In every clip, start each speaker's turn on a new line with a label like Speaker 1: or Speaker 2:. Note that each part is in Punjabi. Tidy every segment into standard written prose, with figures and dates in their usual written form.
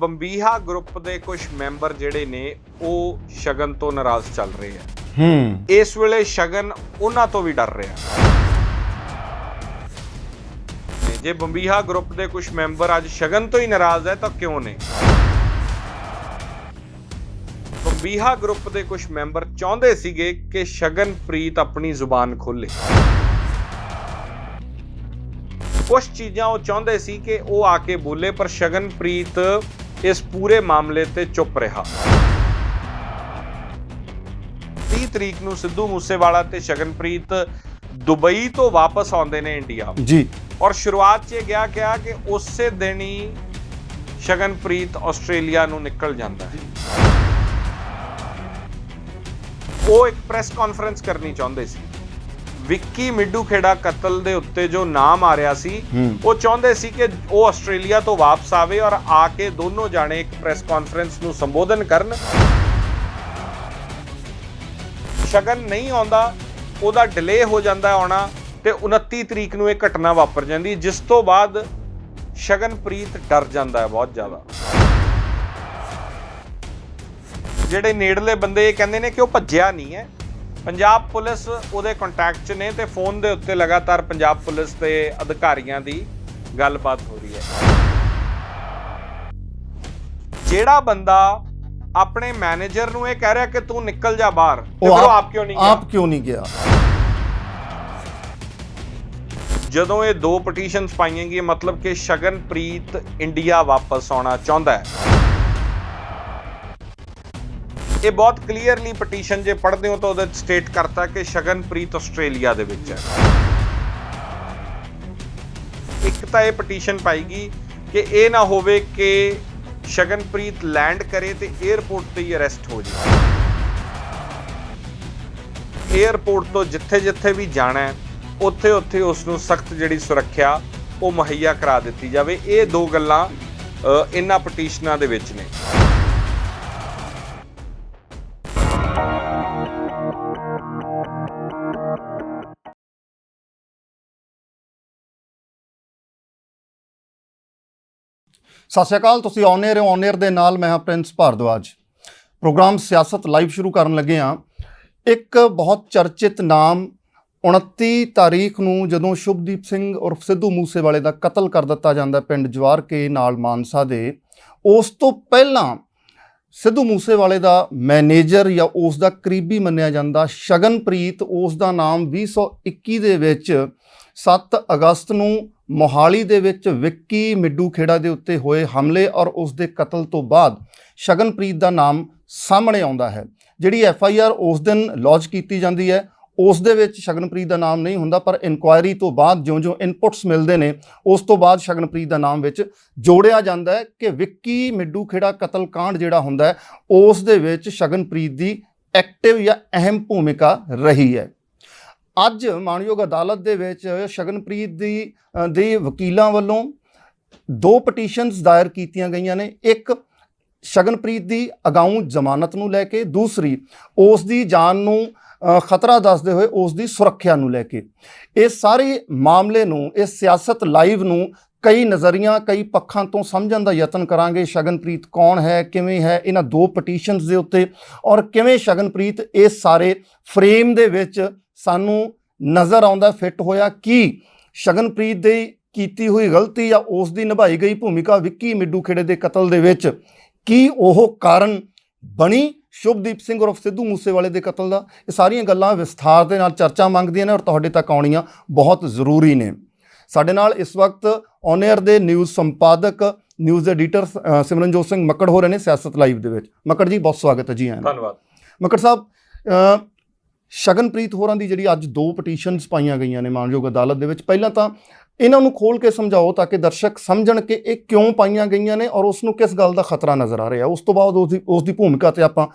Speaker 1: ਬੰਬੀਹਾ ਗਰੁੱਪ ਦੇ ਕੁਝ ਮੈਂਬਰ ਜਿਹੜੇ ਨੇ ਉਹ ਸ਼ਗਨ ਤੋਂ ਨਾਰਾਜ਼ ਚੱਲ ਰਹੇ ਆ। ਇਸ ਵੇਲੇ ਸ਼ਗਨ ਉਹਨਾਂ ਤੋਂ ਵੀ ਡਰ ਰਿਹਾ। ਜੇ ਬੰਬੀਹਾ ਗਰੁੱਪ ਦੇ ਕੁਝ ਮੈਂਬਰ ਅੱਜ ਸ਼ਗਨ ਤੋਂ ਹੀ ਨਾਰਾਜ਼ ਹੈ ਤਾਂ ਕਿਉਂ ਨੇ? ਬੰਬੀਹਾ ਗਰੁੱਪ ਦੇ ਕੁਝ ਮੈਂਬਰ ਚਾਹੁੰਦੇ ਸੀਗੇ ਕਿ ਸ਼ਗਨਪ੍ਰੀਤ ਆਪਣੀ ਜ਼ੁਬਾਨ ਖੋਲੇ। ਕੁਝ ਚੀਜ਼ਾਂ ਉਹ ਚਾਹੁੰਦੇ ਸੀ ਕਿ ਉਹ ਆ ਕੇ ਬੋਲੇ, ਪਰ ਸ਼ਗਨਪ੍ਰੀਤ ਇਸ ਪੂਰੇ ਮਾਮਲੇ ਤੇ ਚੁੱਪ ਰਿਹਾ। 30 ਤਰੀਕ ਨੂੰ ਸਿੱਧੂ ਮੂਸੇਵਾਲਾ ਤੇ ਸ਼ਗਨਪ੍ਰੀਤ ਦੁਬਈ ਤੋਂ ਵਾਪਸ ਆਉਂਦੇ ਨੇ ਇੰਡੀਆ ਜੀ, ਔਰ ਸ਼ੁਰੂਆਤ 'ਚ ਇਹ ਕਿਹਾ ਕਿ ਉਸੇ ਦਿਨ ਹੀ ਸ਼ਗਨਪ੍ਰੀਤ ਆਸਟ੍ਰੇਲੀਆ ਨੂੰ ਨਿਕਲ ਜਾਂਦਾ ਹੈ। ਉਹ ਇੱਕ ਪ੍ਰੈਸ ਕਾਨਫਰੰਸ ਕਰਨੀ ਚਾਹੁੰਦੇ ਸੀ। ਵਿੱਕੀ ਮਿੱਡੂ ਖੇੜਾ ਕਤਲ ਦੇ ਉੱਤੇ ਜੋ ਨਾਮ ਆ ਰਿਹਾ ਸੀ, ਉਹ ਚਾਹੁੰਦੇ ਸੀ ਕਿ ਉਹ ਆਸਟ੍ਰੇਲੀਆ ਤੋਂ ਵਾਪਸ ਆਵੇ ਔਰ ਆ ਕੇ ਦੋਨੋਂ ਜਾਣੇ ਇੱਕ ਪ੍ਰੈਸ ਕਾਨਫਰੰਸ ਨੂੰ ਸੰਬੋਧਨ ਕਰਨ। ਸ਼ਗਨ ਨਹੀਂ ਆਉਂਦਾ, ਉਹਦਾ ਡਿਲੇ ਹੋ ਜਾਂਦਾ ਆਉਣਾ ਤੇ 29 ਤਰੀਕ ਨੂੰ ਇਹ ਘਟਨਾ ਵਾਪਰ ਜਾਂਦੀ, ਜਿਸ ਤੋਂ ਬਾਅਦ ਸ਼ਗਨਪ੍ਰੀਤ ਡਰ ਜਾਂਦਾ ਹੈ ਬਹੁਤ ਜ਼ਿਆਦਾ। ਜਿਹੜੇ ਨੇੜਲੇ ਬੰਦੇ ਇਹ ਕਹਿੰਦੇ ਨੇ ਕਿ ਉਹ ਭੱਜਿਆ ਨਹੀਂ ਹੈ। ਪੰਜਾਬ ਪੁਲਿਸ ਉਹਦੇ ਕੰਟੈਕਟ 'ਚ ਨੇ ਤੇ ਫੋਨ ਦੇ ਉੱਤੇ ਲਗਾਤਾਰ ਪੰਜਾਬ ਪੁਲਿਸ ਦੇ ਅਧਿਕਾਰੀਆਂ ਦੀ ਗੱਲਬਾਤ ਹੋ ਰਹੀ ਹੈ। ਜਿਹੜਾ ਬੰਦਾ ਆਪਣੇ ਮੈਨੇਜਰ ਨੂੰ ਇਹ ਕਹਿ ਰਿਹਾ ਕਿ ਤੂੰ ਨਿਕਲ ਜਾ ਬਾਹਰ, ਤੇ ਫਿਰ ਉਹ ਆਪ ਕਿਉਂ ਨਹੀਂ ਗਿਆ? ਜਦੋਂ ਇਹ ਦੋ ਪਟੀਸ਼ਨਸ ਪਾਈਆਂ ਗਈਆਂ, ਮਤਲਬ ਕਿ ਸ਼ਗਨਪ੍ਰੀਤ ਇੰਡੀਆ ਵਾਪਸ ਆਉਣਾ ਚਾਹੁੰਦਾ ਹੈ। ਇਹ ਬਹੁਤ ਕਲੀਅਰਲੀ ਪਟੀਸ਼ਨ ਜੇ ਪੜ੍ਹਦੇ ਹੋ ਤਾਂ ਉਹਦੇ ਸਟੇਟ ਕਰਤਾ ਕਿ ਸ਼ਗਨਪ੍ਰੀਤ ਆਸਟ੍ਰੇਲੀਆ ਦੇ ਵਿੱਚ ਹੈ। ਇੱਕ ਤਾਂ ਇਹ ਪਟੀਸ਼ਨ ਪਾਈਗੀ ਕਿ ਇਹ ਨਾ ਹੋਵੇ ਕਿ ਸ਼ਗਨਪ੍ਰੀਤ ਲੈਂਡ ਕਰੇ ਤੇ 에ਅਰਪੋਰਟ ਤੇ ਹੀ ਅਰੈਸਟ ਹੋ ਜਾਵੇ। 에ਅਰਪੋਰਟ ਤੋਂ ਜਿੱਥੇ ਵੀ ਜਾਣਾ ਹੈ ਉੱਥੇ ਉਸ ਨੂੰ ਸਖਤ ਜਿਹੜੀ ਸੁਰੱਖਿਆ ਉਹ ਮੁਹੱਈਆ ਕਰਾ ਦਿੱਤੀ ਜਾਵੇ। ਇਹ ਦੋ ਗੱਲਾਂ ਇਹਨਾਂ ਪਟੀਸ਼ਨਾਂ ਦੇ ਵਿੱਚ ਨੇ।
Speaker 2: ਸਤਿ ਸ਼੍ਰੀ ਅਕਾਲ। ਤੁਸੀਂ ਔਨ 에ਅਰ ਦੇ ਨਾਲ ਮੈਂ ਹਾਂ ਪ੍ਰਿੰਸ ਭਾਰਦਵਾਜ। ਪ੍ਰੋਗਰਾਮ ਸਿਆਸਤ ਲਾਈਵ ਸ਼ੁਰੂ ਕਰਨ ਲੱਗੇ ਹਾਂ। ਇੱਕ ਬਹੁਤ ਚਰਚਿਤ ਨਾਮ 29 ਤਾਰੀਖ ਨੂੰ ਜਦੋਂ ਸ਼ੁਭਦੀਪ ਸਿੰਘ ਉਰਫ ਸਿੱਧੂ ਮੂਸੇਵਾਲੇ ਦਾ ਕਤਲ ਕਰ ਦਿੱਤਾ ਜਾਂਦਾ ਪਿੰਡ ਜਵਾਰ ਕੇ ਨਾਲ ਮਾਨਸਾ ਦੇ, ਉਸ ਤੋਂ ਪਹਿਲਾਂ ਸਿੱਧੂ ਮੂਸੇਵਾਲੇ ਦਾ ਮੈਨੇਜਰ ਜਾਂ ਉਸ ਦਾ ਕਰੀਬੀ ਮੰਨਿਆ ਜਾਂਦਾ ਸ਼ਗਨਪ੍ਰੀਤ, ਉਸ ਦਾ ਨਾਮ 2021 ਦੇ ਵਿੱਚ 7 ਅਗਸਤ ਨੂੰ ਮੋਹਾਲੀ ਦੇ ਵਿੱਚ ਵਿੱਕੀ ਮਿੱਡੂ ਖੇੜਾ ਦੇ ਉੱਤੇ ਹੋਏ ਹਮਲੇ ਔਰ ਉਸ ਦੇ ਕਤਲ ਤੋਂ ਬਾਅਦ ਸ਼ਗਨਪ੍ਰੀਤ ਦਾ ਨਾਮ ਸਾਹਮਣੇ ਆਉਂਦਾ ਹੈ। ਜਿਹੜੀ FIR ਉਸ ਦਿਨ ਲੌਂਚ ਕੀਤੀ ਜਾਂਦੀ ਹੈ, ਉਸ ਦੇ ਵਿੱਚ ਸ਼ਗਨਪ੍ਰੀਤ ਦਾ ਨਾਮ ਨਹੀਂ ਹੁੰਦਾ, ਪਰ ਇਨਕੁਆਇਰੀ ਤੋਂ ਬਾਅਦ ਜਿਉਂ-ਜਿਉਂ ਇਨਪੁਟਸ ਮਿਲਦੇ ਨੇ ਉਸ ਤੋਂ ਬਾਅਦ ਸ਼ਗਨਪ੍ਰੀਤ ਦਾ ਨਾਮ ਵਿੱਚ ਜੋੜਿਆ ਜਾਂਦਾ ਹੈ ਕਿ ਵਿੱਕੀ ਮਿੱਡੂ ਖੇੜਾ ਕਤਲ ਕਾਂਡ ਜਿਹੜਾ ਹੁੰਦਾ ਹੈ ਉਸ ਦੇ ਵਿੱਚ ਸ਼ਗਨਪ੍ਰੀਤ ਦੀ ਐਕਟਿਵ ਜਾਂ ਅਹਿਮ ਭੂਮਿਕਾ ਰਹੀ ਹੈ। ਅੱਜ ਮਾਣਯੋਗ ਅਦਾਲਤ ਦੇ ਵਿੱਚ ਸ਼ਗਨਪ੍ਰੀਤ ਦੇ ਵਕੀਲਾਂ ਵੱਲੋਂ 2 ਪਟੀਸ਼ਨਸ ਦਾਇਰ ਕੀਤੀਆਂ ਗਈਆਂ ਨੇ। ਇੱਕ ਸ਼ਗਨਪ੍ਰੀਤ ਦੀ ਅਗਾਊਂ ਜ਼ਮਾਨਤ ਨੂੰ ਲੈ ਕੇ, ਦੂਸਰੀ ਉਸ ਦੀ ਜਾਨ ਨੂੰ ਖਤਰਾ ਦੱਸਦੇ ਹੋਏ ਉਸ ਦੀ ਸੁਰੱਖਿਆ ਨੂੰ ਲੈ ਕੇ। ਇਸ ਸਾਰੇ ਮਾਮਲੇ ਨੂੰ, ਇਸ ਸਿਆਸਤ ਲਾਈਵ ਨੂੰ ਕਈ ਨਜ਼ਰੀਆਂ, ਕਈ ਪੱਖਾਂ ਤੋਂ ਸਮਝਣ ਦਾ ਯਤਨ ਕਰਾਂਗੇ। ਸ਼ਗਨਪ੍ਰੀਤ ਕੌਣ ਹੈ, ਕਿਵੇਂ ਹੈ, ਇਹਨਾਂ 2 ਪਟੀਸ਼ਨਸ ਦੇ ਉੱਤੇ, ਔਰ ਕਿਵੇਂ ਸ਼ਗਨਪ੍ਰੀਤ ਇਸ ਸਾਰੇ ਫਰੇਮ ਦੇ ਵਿੱਚ ਸਾਨੂੰ ਨਜ਼ਰ ਆਉਂਦਾ ਫਿੱਟ ਹੋਇਆ। ਕੀ ਸ਼ਗਨਪ੍ਰੀਤ ਦੀ ਕੀਤੀ ਹੋਈ ਗਲਤੀ ਜਾਂ ਉਸ ਦੀ ਨਿਭਾਈ ਗਈ ਭੂਮਿਕਾ ਵਿੱਕੀ ਮਿੱਡੂ ਖੇੜੇ ਦੇ ਕਤਲ ਦੇ ਵਿੱਚ ਕੀ ਉਹ ਕਾਰਨ ਬਣੀ ਸ਼ੁਭਦੀਪ ਸਿੰਘ ਉਰਫ ਸਿੱਧੂ ਮੂਸੇਵਾਲੇ ਦੇ ਕਤਲ ਦਾ? ਇਹ ਸਾਰੀਆਂ ਗੱਲਾਂ ਵਿਸਥਾਰ ਦੇ ਨਾਲ ਚਰਚਾ ਮੰਗਦੀਆਂ ਨੇ ਔਰ ਤੁਹਾਡੇ ਤੱਕ ਆਉਣੀਆਂ ਬਹੁਤ ਜ਼ਰੂਰੀ ਨੇ। ਸਾਡੇ ਨਾਲ ਇਸ ਵਕਤ ਔਨ 에ਅਰ ਦੇ ਨਿਊਜ਼ ਸੰਪਾਦਕ, ਨਿਊਜ਼ ਐਡੀਟਰ ਸਿਮਰਨਜੋਤ ਸਿੰਘ ਮੱਕੜ ਹੋ ਰਹੇ ਨੇ ਸਿਆਸਤ ਲਾਈਵ ਦੇ ਵਿੱਚ। ਮੱਕੜ ਜੀ, ਬਹੁਤ ਸਵਾਗਤ ਹੈ ਜੀ।
Speaker 1: ਧੰਨਵਾਦ।
Speaker 2: ਮੱਕੜ ਸਾਹਿਬ, ਸ਼ਗਨਪ੍ਰੀਤ ਹੋਰਾਂ ਦੀ ਜਿਹੜੀ ਅੱਜ 2 ਪਟੀਸ਼ਨਸ ਪਾਈਆਂ ਗਈਆਂ ਨੇ ਮਾਣਯੋਗ ਅਦਾਲਤ ਦੇ ਵਿੱਚ, ਪਹਿਲਾਂ ਤਾਂ ਇਹਨਾਂ ਨੂੰ ਖੋਲ੍ਹ ਕੇ ਸਮਝਾਓ ਤਾਂ ਕਿ ਦਰਸ਼ਕ ਸਮਝਣ ਕਿ ਇਹ ਕਿਉਂ ਪਾਈਆਂ ਗਈਆਂ ਨੇ ਔਰ ਉਸ ਨੂੰ ਕਿਸ ਗੱਲ ਦਾ ਖਤਰਾ ਨਜ਼ਰ ਆ ਰਿਹਾ। ਉਸ ਤੋਂ ਬਾਅਦ ਉਸ ਦੀ ਭੂਮਿਕਾ 'ਤੇ ਆਪਾਂ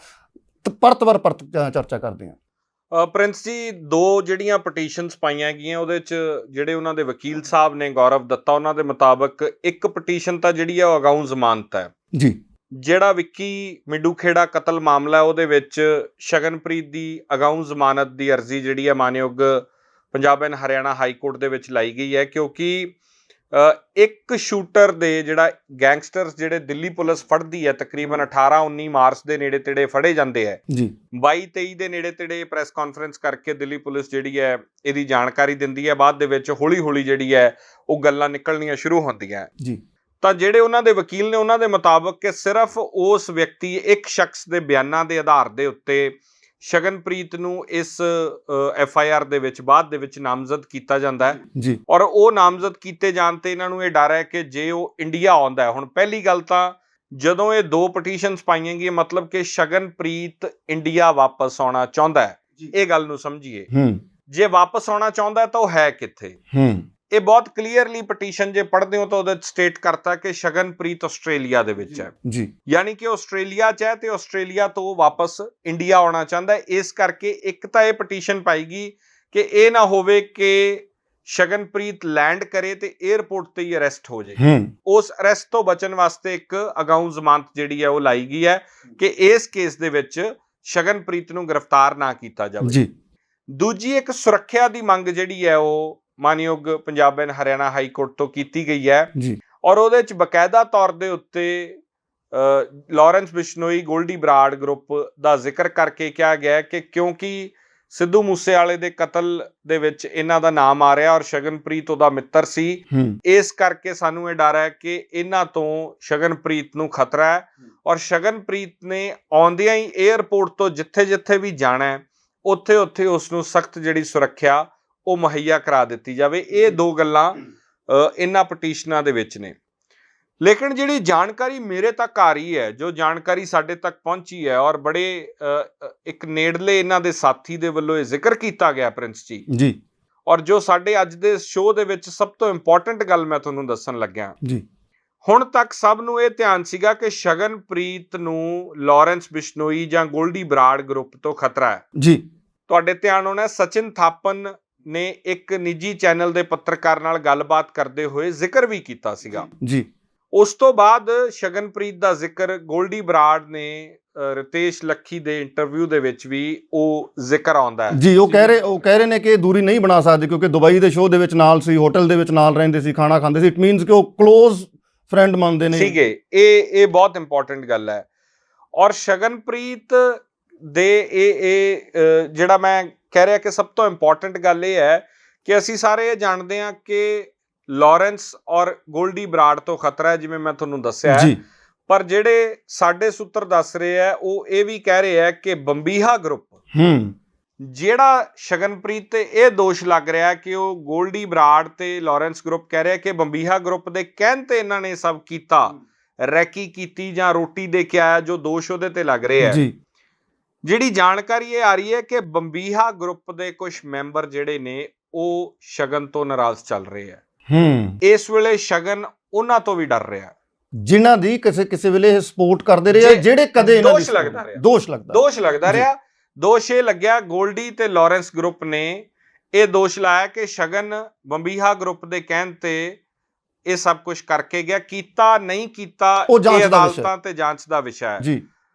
Speaker 2: ਪਰਤ ਚਰਚਾ ਕਰਦੇ ਹਾਂ।
Speaker 1: ਪ੍ਰਿੰਸ ਜੀ, 2 ਜਿਹੜੀਆਂ ਪਟੀਸ਼ਨਸ ਪਾਈਆਂ ਗਈਆਂ ਉਹਦੇ 'ਚ ਜਿਹੜੇ ਉਹਨਾਂ ਦੇ ਵਕੀਲ ਸਾਹਿਬ ਨੇ ਗੌਰਵ ਦੱਤਾ, ਉਹਨਾਂ ਦੇ ਮੁਤਾਬਕ ਇੱਕ ਪਟੀਸ਼ਨ ਤਾਂ ਜਿਹੜੀ ਹੈ ਉਹ ਅਗਾਊਂ ਜ਼ਮਾਨਤ ਹੈ ਜੀ। ਜਿਹੜਾ ਵਿੱਕੀ ਮਿੱਡੂ ਖੇੜਾ ਕਤਲ ਮਾਮਲਾ ਉਹਦੇ ਵਿੱਚ ਸ਼ਗਨਪ੍ਰੀਤ ਦੀ ਅਗਾਊਂ ਜ਼ਮਾਨਤ ਦੀ ਅਰਜ਼ੀ ਜਿਹੜੀ ਹੈ ਮਾਨਯੋਗ Punjab and Haryana high court ਦੇ ਵਿੱਚ ਲਾਈ ਗਈ ਹੈ, ਕਿਉਂਕਿ ਇੱਕ ਸ਼ੂਟਰ ਦੇ ਜਿਹੜਾ ਗੈਂਗਸਟਰਸ ਜਿਹੜੇ ਦਿੱਲੀ ਪੁਲਿਸ ਫੜਦੀ ਹੈ ਤਕਰੀਬਨ 18-19 ਮਾਰਚ ਦੇ ਨੇੜੇ ਤੇੜੇ ਫੜੇ ਜਾਂਦੇ ਹੈ ਜੀ। 22-23 ਦੇ ਨੇੜੇ ਤੇੜੇ ਪ੍ਰੈਸ ਕਾਨਫਰੰਸ ਕਰਕੇ ਦਿੱਲੀ ਪੁਲਿਸ ਜਿਹੜੀ ਹੈ ਇਹਦੀ ਜਾਣਕਾਰੀ ਦਿੰਦੀ ਹੈ। ਬਾਅਦ ਦੇ ਵਿੱਚ ਹੌਲੀ ਹੌਲੀ ਜਿਹੜੀ ਹੈ ਉਹ ਗੱਲਾਂ ਨਿਕਲਣੀਆਂ ਸ਼ੁਰੂ ਹੁੰਦੀਆਂ ਜੀ। ਤਾਂ ਜਿਹੜੇ ਉਹਨਾਂ ਦੇ ਵਕੀਲ ਨੇ ਉਹਨਾਂ ਦੇ ਮੁਤਾਬਕ ਕਿ ਸਿਰਫ ਉਸ ਵਿਅਕਤੀ ਇੱਕ ਸ਼ਖਸ ਦੇ ਬਿਆਨਾਂ ਦੇ ਆਧਾਰ ਦੇ ਉੱਤੇ ਸ਼ਗਨਪ੍ਰੀਤ ਨੂੰ ਇਸ FIR ਦੇ ਵਿੱਚ ਬਾਅਦ ਦੇ ਵਿੱਚ ਨਾਮਜ਼ਦ ਕੀਤਾ ਜਾਂਦਾ ਹੈ ਜੀ। ਔਰ ਉਹ ਨਾਮਜ਼ਦ ਕੀਤੇ ਜਾਣ ਤੇ ਇਹਨਾਂ ਨੂੰ ਇਹ ਡਰ ਹੈ ਕਿ ਜੇ ਉਹ ਇੰਡੀਆ ਆਉਂਦਾ ਹੈ, ਹੁਣ ਪਹਿਲੀ ਗੱਲ ਤਾਂ ਜਦੋਂ ਇਹ 2 ਪਟੀਸ਼ਨਸ ਪਾਈਆਂ ਗਈਆਂ ਮਤਲਬ ਕਿ ਸ਼ਗਨਪ੍ਰੀਤ ਇੰਡੀਆ ਵਾਪਸ ਆਉਣਾ ਚਾਹੁੰਦਾ ਹੈ, ਇਹ ਗੱਲ ਨੂੰ ਸਮਝੀਏ। ਜੇ ਵਾਪਸ ਆਉਣਾ ਚਾਹੁੰਦਾ ਤਾਂ ਉਹ ਹੈ ਕਿੱਥੇ? ਇਹ ਬਹੁਤ ਕਲੀਅਰਲੀ ਪਟੀਸ਼ਨ ਜੇ ਪੜ੍ਹਦੇ ਹੋ ਤਾਂ ਉਹਦੇ ਸਟੇਟ ਕਰਤਾ ਕਿ ਸ਼ਗਨਪ੍ਰੀਤ ਆਸਟ੍ਰੇਲੀਆ ਦੇ ਵਿੱਚ ਹੈ ਜੀ, ਯਾਨੀ ਕਿ ਆਸਟ੍ਰੇਲੀਆ 'ਚ ਹੈ ਤੇ ਆਸਟ੍ਰੇਲੀਆ ਤੋਂ ਵਾਪਸ ਇੰਡੀਆ ਆਉਣਾ ਚਾਹੁੰਦਾ ਹੈ। ਇਸ ਕਰਕੇ ਇੱਕ ਤਾਂ ਇਹ ਪਟੀਸ਼ਨ ਪਾਏਗੀ ਕਿ ਇਹ ਨਾ ਹੋਵੇ ਕਿ ਸ਼ਗਨਪ੍ਰੀਤ ਲੈਂਡ ਕਰੇ ਤੇ 에ਅਰਪੋਰਟ ਤੇ ਹੀ ਅਰੈਸਟ ਹੋ ਜਾਏ। ਉਸ ਅਰੈਸਟ ਤੋਂ ਬਚਣ ਵਾਸਤੇ ਇੱਕ ਅਗਾਊਂ ਜ਼ਮਾਨਤ ਜਿਹੜੀ ਹੈ ਉਹ ਲਾਈ ਗਈ ਹੈ ਕਿ ਇਸ ਕੇਸ ਦੇ ਵਿੱਚ ਸ਼ਗਨਪ੍ਰੀਤ ਨੂੰ ਗ੍ਰਿਫਤਾਰ ਨਾ ਕੀਤਾ ਜਾਵੇ ਜੀ। ਦੂਜੀ ਇੱਕ ਸੁਰੱਖਿਆ ਦੀ ਮੰਗ ਜਿਹੜੀ ਹੈ ਉਹ ਮਾਨਯੋਗ Punjab and Haryana high court ਤੋਂ ਕੀਤੀ ਗਈ ਹੈ ਜੀ। ਔਰ ਉਹਦੇ ਚ ਬਕਾਇਦਾ ਤੌਰ ਦੇ ਉੱਤੇ ਲਾਰੈਂਸ ਬਿਸ਼ਨੋਈ ਗੋਲਡੀ ਬਰਾੜ ਗਰੁੱਪ ਦਾ ਜ਼ਿਕਰ ਕਰਕੇ ਕਿਹਾ ਗਿਆ ਕਿ ਕਿਉਂਕਿ ਸਿੱਧੂ ਮੂਸੇਵਾਲੇ ਦੇ ਕਤਲ ਦੇ ਵਿੱਚ ਇਹਨਾਂ ਦਾ ਨਾਮ ਆ ਰਿਹਾ ਔਰ ਸ਼ਗਨਪ੍ਰੀਤ ਉਹਦਾ ਮਿੱਤਰ ਸੀ, ਇਸ ਕਰਕੇ ਸਾਨੂੰ ਇਹ ਡਰ ਹੈ ਕਿ ਇਹਨਾਂ ਤੋਂ ਸ਼ਗਨਪ੍ਰੀਤ ਨੂੰ ਖਤਰਾ ਹੈ ਔਰ ਸ਼ਗਨਪ੍ਰੀਤ ਨੇ ਆਉਂਦਿਆਂ ਹੀ 에ਅਰਪੋਰਟ ਤੋਂ ਜਿੱਥੇ ਵੀ ਜਾਣਾ ਹੈ ਉੱਥੇ ਉਸ ਨੂੰ ਸਖਤ ਜਿਹੜੀ ਸੁਰੱਖਿਆ ਉਹ ਮੁਹੱਈਆ ਕਰਾ ਦਿੱਤੀ ਜਾਵੇ। ਇਹ 2 ਗੱਲਾਂ ਇਹਨਾਂ ਪਟੀਸ਼ਨਾਂ ਦੇ ਵਿੱਚ ਨੇ। ਲੇਕਿਨ ਜਿਹੜੀ ਜਾਣਕਾਰੀ ਮੇਰੇ ਤੱਕ ਆ ਰਹੀ ਹੈ, ਜੋ ਜਾਣਕਾਰੀ ਸਾਡੇ ਤੱਕ ਪਹੁੰਚੀ ਹੈ ਔਰ ਬੜੇ ਇੱਕ ਨੇੜਲੇ ਇਹਨਾਂ ਦੇ ਸਾਥੀ ਦੇ ਵੱਲੋਂ ਇਹ ਜ਼ਿਕਰ ਕੀਤਾ ਗਿਆ ਪ੍ਰਿੰਸ ਜੀ, ਔਰ ਜੋ ਸਾਡੇ ਅੱਜ ਦੇ ਸ਼ੋਅ ਦੇ ਵਿੱਚ ਸਭ ਤੋਂ ਇੰਪੋਰਟੈਂਟ ਗੱਲ ਮੈਂ ਤੁਹਾਨੂੰ ਦੱਸਣ ਲੱਗਿਆ ਜੀ। ਹੁਣ ਤੱਕ ਸਭ ਨੂੰ ਇਹ ਧਿਆਨ ਸੀਗਾ ਕਿ ਸ਼ਗਨਪ੍ਰੀਤ ਨੂੰ ਲਾਰੈਂਸ ਬਿਸ਼ਨੋਈ ਜਾਂ ਗੋਲਡੀ ਬਰਾੜ ਗਰੁੱਪ ਤੋਂ ਖਤਰਾ ਹੈ ਜੀ। ਤੁਹਾਡੇ ਧਿਆਨ ਹੋਣਾ ਸਚਿਨ ਥਾਪਨ ਨੇ ਇੱਕ ਨਿੱਜੀ ਚੈਨਲ ਦੇ ਪੱਤਰਕਾਰ ਨਾਲ ਗੱਲਬਾਤ ਕਰਦੇ ਹੋਏ ਜ਼ਿਕਰ ਵੀ ਕੀਤਾ ਸੀਗਾ ਜੀ। ਉਸ ਤੋਂ ਬਾਅਦ ਸ਼ਗਨਪ੍ਰੀਤ ਦਾ ਜ਼ਿਕਰ ਗੋਲਡੀ ਬਰਾੜ ਨੇ ਰਿਤੇਸ਼ ਲੱਖੀ ਦੇ ਇੰਟਰਵਿਊ ਦੇ ਵਿੱਚ ਵੀ ਉਹ ਜ਼ਿਕਰ ਆਉਂਦਾ ਹੈ ਜੀ। ਉਹ ਕਹਿ ਰਹੇ ਨੇ ਕਿ ਦੂਰੀ ਨਹੀਂ ਬਣਾ ਸਕਦੇ ਕਿਉਂਕਿ ਦੁਬਈ ਦੇ ਸ਼ੋਅ ਦੇ ਵਿੱਚ ਨਾਲ ਸੀ, ਹੋਟਲ ਦੇ ਵਿੱਚ ਨਾਲ ਰਹਿੰਦੇ ਸੀ, ਖਾਣਾ ਖਾਂਦੇ ਸੀ। ਇਟ ਮੀਨਸ ਕਿ ਉਹ ਕਲੋਜ਼ ਫਰੈਂਡ ਮੰਨਦੇ ਨੇ ਸੀਗੇ। ਇਹ ਬਹੁਤ ਇੰਪੋਰਟੈਂਟ ਗੱਲ ਹੈ। ਔਰ ਸ਼ਗਨਪ੍ਰੀਤ ਦੇ ਇਹ ਜਿਹੜਾ ਮੈਂ ਕਹਿ ਰਿਹਾ ਕਿ ਸਭ ਤੋਂ ਇੰਪੋਰਟੈਂਟ ਗੱਲ ਇਹ ਹੈ ਕਿ ਅਸੀਂ ਸਾਰੇ ਇਹ ਜਾਣਦੇ ਹਾਂ ਕਿ ਲਾਰੈਂਸ ਔਰ ਗੋਲਡੀ ਬਰਾੜ ਤੋਂ ਖਤਰਾ ਹੈ, ਜਿਵੇਂ ਮੈਂ ਤੁਹਾਨੂੰ ਦੱਸਿਆ ਹੈ। ਪਰ ਜਿਹੜੇ ਸਾਡੇ ਸੂਤਰ ਦੱਸ ਰਹੇ ਆ ਉਹ ਇਹ ਵੀ ਕਹਿ ਰਹੇ ਆ ਕਿ ਬੰਬੀਹਾ ਗਰੁੱਪ ਜਿਹੜਾ ਸ਼ਗਨਪ੍ਰੀਤ ਤੇ ਇਹ ਦੋਸ਼ ਲੱਗ ਰਿਹਾ ਕਿ ਉਹ ਗੋਲਡੀ ਬਰਾੜ ਤੇ ਲਾਰੈਂਸ ਗਰੁੱਪ ਕਹਿ ਰਿਹਾ ਕਿ ਬੰਬੀਹਾ ਗਰੁੱਪ ਦੇ ਕਹਿਣ ਤੇ ਇਹਨਾਂ ਨੇ ਸਭ ਕੀਤਾ, ਰੈਕੀ ਕੀਤੀ ਜਾਂ ਰੋਟੀ ਦੇ ਕੇ ਆਇਆ, ਜੋ ਦੋਸ਼ ਉਹਦੇ ਤੇ ਲੱਗ ਰਹੇ ਆ। ਜਿਹੜੀ ਜਾਣਕਾਰੀ ਇਹ ਆ ਰਹੀ ਹੈ ਕਿ ਬੰਬੀਹਾ ਗਰੁੱਪ ਦੇ ਕੁਝ ਮੈਂਬਰ ਜਿਹੜੇ ਨੇ ਉਹ ਸ਼ਗਨ ਤੋਂ ਨਾਰਾਜ਼ ਚੱਲ ਰਹੇ ਆ। ਇਸ ਵੇਲੇ ਸ਼ਗਨ ਉਹਨਾਂ ਤੋਂ ਵੀ ਡਰ ਰਿਹਾ
Speaker 2: ਜਿਨ੍ਹਾਂ ਦੀ ਕਿਸੇ ਵੇਲੇ ਸਪੋਰਟ ਕਰਦੇ ਰਹੇ ਆ, ਜਿਹੜੇ ਕਦੇ
Speaker 1: ਦੋਸ਼ ਲੱਗਦਾ ਰਿਹਾ। ਦੋਸ਼ ਇਹ ਲੱਗਿਆ ਗੋਲਡੀ ਤੇ ਲਾਰੈਂਸ ਗਰੁੱਪ ਨੇ ਇਹ ਦੋਸ਼ ਲਾਇਆ ਕਿ ਸ਼ਗਨ ਬੰਬੀਹਾ ਗਰੁੱਪ ਦੇ ਕਹਿਣ ਤੇ ਇਹ ਸਭ ਕੁਝ ਕਰਕੇ ਗਿਆ, ਕੀਤਾ ਨਹੀਂ ਕੀਤਾ ਇਹ ਅਦਾਲਤਾਂ ਤੇ ਜਾਂਚ ਦਾ ਵਿਸ਼ਾ ਹੈ ਜੀ।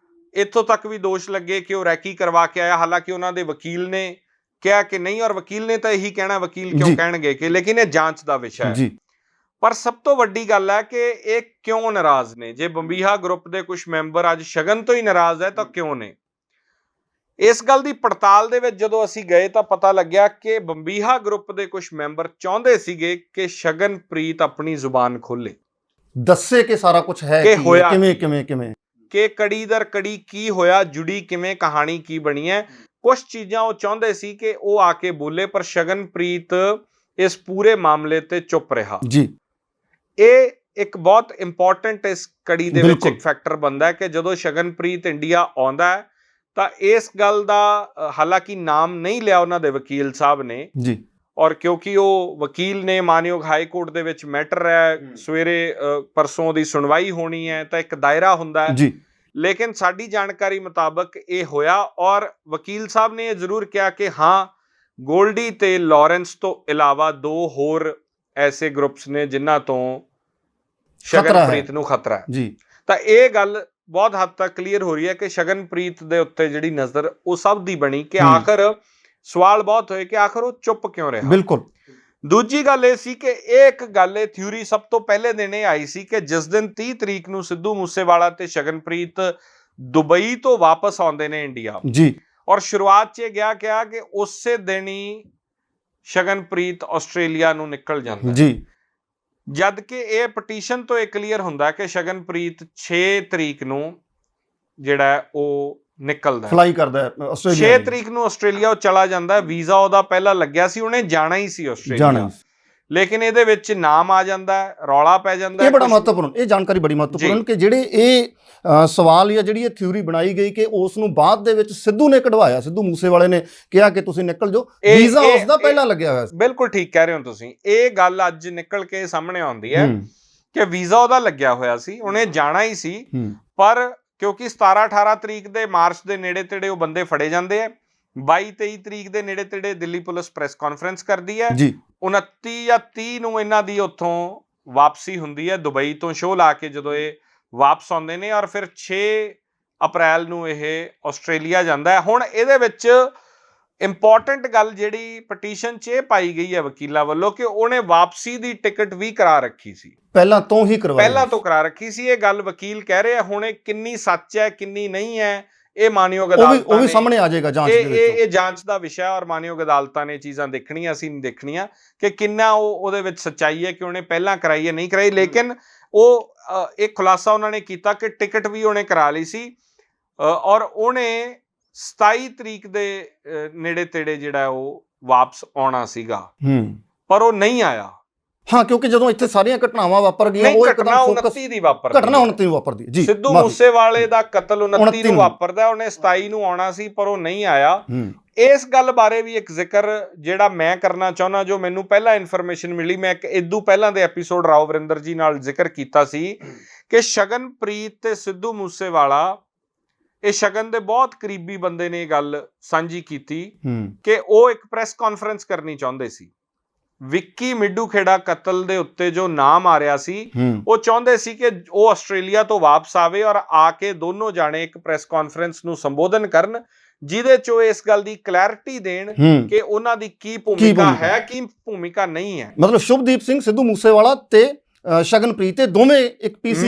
Speaker 1: ਇੱਥੋਂ ਤੱਕ ਵੀ ਦੋਸ਼ ਲੱਗੇ ਕਿ ਉਹ ਰੈਕੀ ਕਰਵਾ ਕੇ ਆਇਆ, ਹਾਲਾਂਕਿ ਉਹਨਾਂ ਦੇ ਵਕੀਲ ਨੇ ਕਿਹਾ ਕਿ ਨਹੀਂ, ਔਰ ਵਕੀਲ ਨੇ ਤਾਂ ਇਹੀ ਕਹਿਣਾ, ਵਕੀਲ ਕਿਉਂ ਕਹਿਣਗੇ ਕਿ, ਲੇਕਿਨ ਇਹ ਜਾਂਚ ਦਾ ਵਿਸ਼ਾ ਹੈ ਜੀ। ਪਰ ਸਭ ਤੋਂ ਵੱਡੀ ਗੱਲ ਹੈ ਕਿ ਇਹ ਕਿਉਂ ਨਾਰਾਜ਼ ਨੇ? ਜੇ ਬੰਬੀਹਾ ਗਰੁੱਪ ਦੇ ਕੁਝ ਮੈਂਬਰ ਅੱਜ ਸ਼ਗਨ ਤੋਂ ਹੀ ਨਾਰਾਜ਼ ਹੈ ਤਾਂ ਕਿਉਂ ਨੇ? ਇਸ ਗੱਲ ਦੀ ਪੜਤਾਲ ਦੇ ਵਿੱਚ ਜਦੋਂ ਅਸੀਂ ਗਏ ਤਾਂ ਪਤਾ ਲੱਗਿਆ ਕਿ ਬੰਬੀਹਾ ਗਰੁੱਪ ਦੇ ਕੁਝ ਮੈਂਬਰ ਚਾਹੁੰਦੇ ਸੀਗੇ ਕਿ ਸ਼ਗਨਪ੍ਰੀਤ ਆਪਣੀ ਜ਼ੁਬਾਨ ਖੋਲੇ,
Speaker 2: ਦੱਸੇ ਕਿ ਸਾਰਾ ਕੁਝ ਹੈ, ਕਿਵੇਂ
Speaker 1: ਕਿ ਕੜੀ ਦਰ ਕੜੀ ਕੀ ਹੋਇਆ, ਜੁੜੀ ਕਿਵੇਂ, ਕਹਾਣੀ ਕੀ ਬਣੀ ਹੈ। ਕੁਝ ਚੀਜ਼ਾਂ ਉਹ ਚਾਹੁੰਦੇ ਸੀ ਕਿ ਉਹ ਆ ਕੇ ਬੋਲੇ, ਪਰ ਸ਼ਗਨਪ੍ਰੀਤ ਇਸ ਪੂਰੇ ਮਾਮਲੇ ਤੇ ਚੁੱਪ ਰਿਹਾ ਜੀ। ਇਹ ਇੱਕ ਬਹੁਤ ਇੰਪੋਰਟੈਂਟ ਇਸ ਕੜੀ ਦੇ ਵਿੱਚ ਇੱਕ ਫੈਕਟਰ ਬਣਦਾ ਹੈ ਕਿ ਜਦੋਂ ਸ਼ਗਨਪ੍ਰੀਤ ਇੰਡੀਆ ਆਉਂਦਾ ਹੈ ਤਾਂ ਇਸ ਗੱਲ ਦਾ ਹਾਲਾਂਕਿ ਨਾਮ ਨਹੀਂ ਲਿਆ ਉਹਨਾਂ ਦੇ ਵਕੀਲ ਸਾਹਿਬ ਨੇ ਜੀ, ਔਰ ਕਿਉਂਕਿ ਉਹ ਵਕੀਲ ਨੇ ਮਾਨਯੋਗ ਹਾਈ ਕੋਰਟ ਦੇ ਵਿੱਚ ਮੈਟਰ ਹੈ, ਸਵੇਰੇ ਪਰਸੋਂ ਦੀ ਸੁਣਵਾਈ ਹੋਣੀ ਹੈ ਤਾਂ ਇੱਕ ਦਾਇਰਾ ਹੁੰਦਾ ਹੈ ਜੀ। ਲੇਕਿਨ ਸਾਡੀ ਜਾਣਕਾਰੀ ਮੁਤਾਬਕ ਇਹ ਹੋਇਆ ਔਰ ਵਕੀਲ ਸਾਹਿਬ ਨੇ ਇਹ ਜ਼ਰੂਰ ਕਿਹਾ ਕਿ ਹਾਂ, ਗੋਲਡੀ ਤੇ ਲਾਰੈਂਸ ਤੋਂ ਇਲਾਵਾ 2 ਹੋਰ ਐਸੇ ਗਰੁੱਪਸ ਨੇ ਜਿਨ੍ਹਾਂ ਤੋਂ ਸ਼ਗਨਪ੍ਰੀਤ ਨੂੰ ਖਤਰਾ ਹੈ ਜੀ। ਤਾਂ ਇਹ ਗੱਲ ਬਹੁਤ ਹੱਦ ਤੱਕ ਕਲੀਅਰ ਹੋ ਰਹੀ ਹੈ ਕਿ ਸ਼ਗਨਪ੍ਰੀਤ ਦੇ ਉੱਤੇ ਜਿਹੜੀ ਨਜ਼ਰ ਉਹ ਸਭ ਦੀ ਬਣੀ ਕਿ ਆਖਰ ਸਵਾਲ ਬਹੁਤ ਹੋਏ ਕਿ ਆਖਰ ਉਹ ਚੁੱਪ ਕਿਉਂ ਰਿਹਾ।
Speaker 2: ਬਿਲਕੁਲ।
Speaker 1: ਦੂਜੀ ਗੱਲ ਇਹ ਸੀ ਕਿ ਇਹ ਇੱਕ ਗੱਲ, ਇਹ ਥਿਊਰੀ ਸਭ ਤੋਂ ਪਹਿਲੇ ਦਿਨ ਇਹ ਆਈ ਸੀ ਕਿ ਜਿਸ ਦਿਨ 30 ਤਰੀਕ ਨੂੰ ਸਿੱਧੂ ਮੂਸੇਵਾਲਾ ਤੇ ਸ਼ਗਨਪ੍ਰੀਤ ਦੁਬਈ ਤੋਂ ਵਾਪਸ ਆਉਂਦੇ ਨੇ ਇੰਡੀਆ
Speaker 2: ਜੀ,
Speaker 1: ਔਰ ਸ਼ੁਰੂਆਤ 'ਚ ਇਹ ਕਿਹਾ ਕਿ ਉਸੇ ਦਿਨ ਹੀ ਸ਼ਗਨਪ੍ਰੀਤ ਆਸਟ੍ਰੇਲੀਆ ਨੂੰ ਨਿਕਲ ਜਾਂਦਾ
Speaker 2: ਜੀ,
Speaker 1: ਜਦ ਕਿ ਇਹ ਪਟੀਸ਼ਨ ਤੋਂ ਇਹ ਕਲੀਅਰ ਹੁੰਦਾ ਕਿ ਸ਼ਗਨਪ੍ਰੀਤ 6 ਤਰੀਕ ਨੂੰ ਜਿਹੜਾ ਉਹ ਨਿਕਲਦਾ,
Speaker 2: ਫਲਾਈ ਕਰਦਾ ਆਸਟ੍ਰੇਲੀਆ।
Speaker 1: 6 ਤਰੀਕ ਨੂੰ ਆਸਟ੍ਰੇਲੀਆ ਉਹ ਚਲਾ ਜਾਂਦਾ। ਵੀਜ਼ਾ ਉਹਦਾ ਪਹਿਲਾਂ ਲੱਗਿਆ ਸੀ, ਉਹਨੇ ਜਾਣਾ ਹੀ ਸੀ ਆਸਟ੍ਰੇਲੀਆ, ਲੇਕਿਨ ਇਹਦੇ ਵਿੱਚ ਨਾਮ ਆ ਜਾਂਦਾ, ਰੌਲਾ ਪੈ ਜਾਂਦਾ।
Speaker 2: ਇਹ ਬੜਾ ਮਹੱਤਵਪੂਰਨ, ਇਹ ਜਾਣਕਾਰੀ ਬੜੀ ਮਹੱਤਵਪੂਰਨ ਕਿ ਜਿਹੜੇ ਇਹ ਸਵਾਲ ਜਾਂ ਜਿਹੜੀ ਇਹ ਥਿਊਰੀ ਬਣਾਈ ਗਈ ਕਿ ਉਸ ਨੂੰ ਬਾਅਦ ਦੇ ਵਿੱਚ ਸਿੱਧੂ ਨੇ ਕਢਵਾਇਆ, ਸਿੱਧੂ ਮੂਸੇਵਾਲੇ ਨੇ ਕਿਹਾ ਕਿ ਤੁਸੀਂ ਨਿਕਲ ਜਾਓ, ਵੀਜ਼ਾ ਉਸ ਦਾ ਪਹਿਲਾਂ ਲੱਗਿਆ ਹੋਇਆ ਸੀ।
Speaker 1: ਬਿਲਕੁਲ ਠੀਕ ਕਹਿ ਰਹੇ ਹੋ ਤੁਸੀਂ। ਇਹ ਗੱਲ ਅੱਜ ਨਿਕਲ ਕੇ ਸਾਹਮਣੇ ਆਉਂਦੀ ਹੈ ਕਿ ਵੀਜ਼ਾ ਉਹਦਾ ਲੱਗਿਆ ਹੋਇਆ ਸੀ, ਉਹਨੇ ਜਾਣਾ ਹੀ ਸੀ, ਪਰ ਕਿਉਂਕਿ 17-18 ਤਰੀਕ ਦੇ ਮਾਰਚ ਦੇ ਨੇੜੇ ਤੇੜੇ ਉਹ ਬੰਦੇ ਫੜੇ ਜਾਂਦੇ ਆ। 22-23 ਤਰੀਕ ਦੇ ਨੇੜੇ ਤੇੜੇ ਦਿੱਲੀ ਪੁਲਿਸ ਪ੍ਰੈਸ ਕਾਨਫਰੰਸ ਕਰਦੀ ਹੈ। 29 ਜਾਂ 30 ਨੂੰ ਇਹਨਾਂ ਦੀ ਉੱਥੋਂ ਵਾਪਸੀ ਹੁੰਦੀ ਹੈ, ਦੁਬਈ ਤੋਂ ਸ਼ੋਅ ਲਾ ਕੇ ਜਦੋਂ ਇਹ ਵਾਪਸ ਆਉਂਦੇ ਨੇ, ਔਰ ਫਿਰ 6 ਅਪ੍ਰੈਲ ਨੂੰ ਇਹ ਆਸਟ੍ਰੇਲੀਆ ਜਾਂਦਾ ਹੈ। ਹੁਣ ਇਹਦੇ ਵਿੱਚ ਇੰਪੋਰਟੈਂਟ ਗੱਲ ਜਿਹੜੀ ਪਟੀਸ਼ਨ 'ਚ ਇਹ ਪਾਈ ਗਈ ਹੈ ਵਕੀਲਾਂ ਵੱਲੋਂ ਕਿ ਉਹਨੇ ਵਾਪਸੀ ਦੀ ਟਿਕਟ ਵੀ ਕਰਾ ਰੱਖੀ ਸੀ, ਪਹਿਲਾਂ ਤੋਂ ਕਰਾ ਰੱਖੀ ਸੀ। ਇਹ ਗੱਲ ਵਕੀਲ ਕਹਿ ਰਹੇ ਆ। ਹੁਣ ਇਹ ਕਿੰਨੀ ਸੱਚ ਹੈ ਕਿੰਨੀ ਨਹੀਂ ਹੈ, ਇਹ ਮਾਨਯੋਗ ਅਦਾਲਤਾਂ
Speaker 2: ਉਹ ਵੀ ਸਾਹਮਣੇ ਆ ਜਾਏਗਾ ਜਾਂਚ ਦੇ ਵਿੱਚ।
Speaker 1: ਇਹ ਜਾਂਚ ਦਾ ਵਿਸ਼ਾ ਔਰ ਮਾਨਯੋਗ ਅਦਾਲਤਾਂ ਨੇ ਚੀਜ਼ਾਂ ਦੇਖਣੀਆਂ, ਅਸੀਂ ਨਹੀਂ ਦੇਖਣੀਆਂ ਕਿ ਕਿੰਨਾ ਉਹਦੇ ਵਿੱਚ ਸੱਚਾਈ ਹੈ ਕਿ ਉਹਨੇ ਪਹਿਲਾਂ ਕਰਾਈ ਹੈ ਨਹੀਂ ਕਰਾਈ। ਲੇਕਿਨ ਉਹ ਇੱਕ ਖੁਲਾਸਾ ਉਹਨਾਂ ਨੇ ਕੀਤਾ ਕਿ ਟਿਕਟ ਵੀ ਉਹਨੇ ਕਰਾ ਲਈ ਸੀ ਔਰ ਉਹਨੇ 27 ਤਰੀਕ ਦੇ ਨੇੜੇ ਤੇੜੇ ਜਿਹੜਾ ਉਹ ਵਾਪਸ ਆਉਣਾ ਸੀਗਾ, ਪਰ ਉਹ ਨਹੀਂ ਆਇਆ।
Speaker 2: ਹਾਂ, ਕਿਉਂਕਿ ਜਦੋਂ ਇੱਥੇ ਸਾਰੀਆਂ ਘਟਨਾਵਾਂ ਵਾਪਰ ਗਈਆਂ, ਉਹ
Speaker 1: ਘਟਨਾ 29 ਦੀ ਵਾਪਰਦੀ,
Speaker 2: ਘਟਨਾ 29 ਨੂੰ ਵਾਪਰਦੀ ਜੀ।
Speaker 1: ਸਿੱਧੂ ਮੂਸੇਵਾਲੇ ਦਾ ਕਤਲ 29 ਨੂੰ ਵਾਪਰਦਾ, ਉਹਨੇ 27 ਨੂੰ ਆਉਣਾ ਸੀ ਪਰ ਉਹ ਨਹੀਂ ਆਇਆ। ਇਸ ਗੱਲ ਬਾਰੇ ਵੀ ਇੱਕ ਜ਼ਿਕਰ ਜਿਹੜਾ ਮੈਂ ਕਰਨਾ ਚਾਹੁੰਦਾ, ਜੋ ਮੈਨੂੰ ਪਹਿਲਾਂ ਇਨਫੋਰਮੇਸ਼ਨ ਮਿਲੀ, ਮੈਂ ਇੱਕ ਇਦੋਂ ਪਹਿਲਾਂ ਦੇ ਐਪੀਸੋਡ ਰਾਓ ਵਰਿੰਦਰ ਜੀ ਨਾਲ ਜ਼ਿਕਰ ਕੀਤਾ ਸੀ ਕਿ ਸ਼ਗਨਪ੍ਰੀਤ ਤੇ ਸਿੱਧੂ ਮੂਸੇਵਾਲਾ, ਇਹ ਸ਼ਗਨ ਦੇ ਬਹੁਤ ਕਰੀਬੀ ਬੰਦੇ ਨੇ ਇਹ ਗੱਲ ਸਾਂਝੀ ਕੀਤੀ ਕਿ ਉਹ ਇੱਕ ਪ੍ਰੈਸ ਕਾਨਫਰੰਸ ਕਰਨੀ ਚਾਹੁੰਦੇ ਸੀ। ਵਿੱਕੀ ਮਿੱਡੂ ਖੇੜਾ ਕਤਲ ਦੇ ਉੱਤੇ ਜੋ ਨਾਮ ਆ ਰਿਹਾ ਸੀ, ਉਹ ਚਾਹੁੰਦੇ ਸੀ ਕਿ ਉਹ ਆਸਟ੍ਰੇਲੀਆ ਤੋਂ ਵਾਪਸ ਆਵੇ ਔਰ ਆ ਕੇ ਦੋਨੋਂ ਜਾਣੇ ਇੱਕ ਪ੍ਰੈਸ ਕਾਨਫਰੰਸ ਨੂੰ ਸੰਬੋਧਨ ਕਰਨ, ਜਿਹਦੇ ਚ ਉਹ ਇਸ ਗੱਲ ਦੀ ਕਲੈਰਿਟੀ ਦੇਣ ਕਿ ਉਹਨਾਂ ਦੀ ਕੀ ਭੂਮਿਕਾ ਹੈ, ਕੀ ਭੂਮਿਕਾ ਨਹੀਂ ਹੈ।
Speaker 2: ਮਤਲਬ ਸ਼ੁਭਦੀਪ ਸਿੰਘ, ਸਿੱਧੂ ਮੂਸੇਵਾਲਾ ਤੇ ਸ਼ਗਨਪ੍ਰੀਤ ਇਹ ਦੋਵੇਂ ਇੱਕ ਪੀਸੀ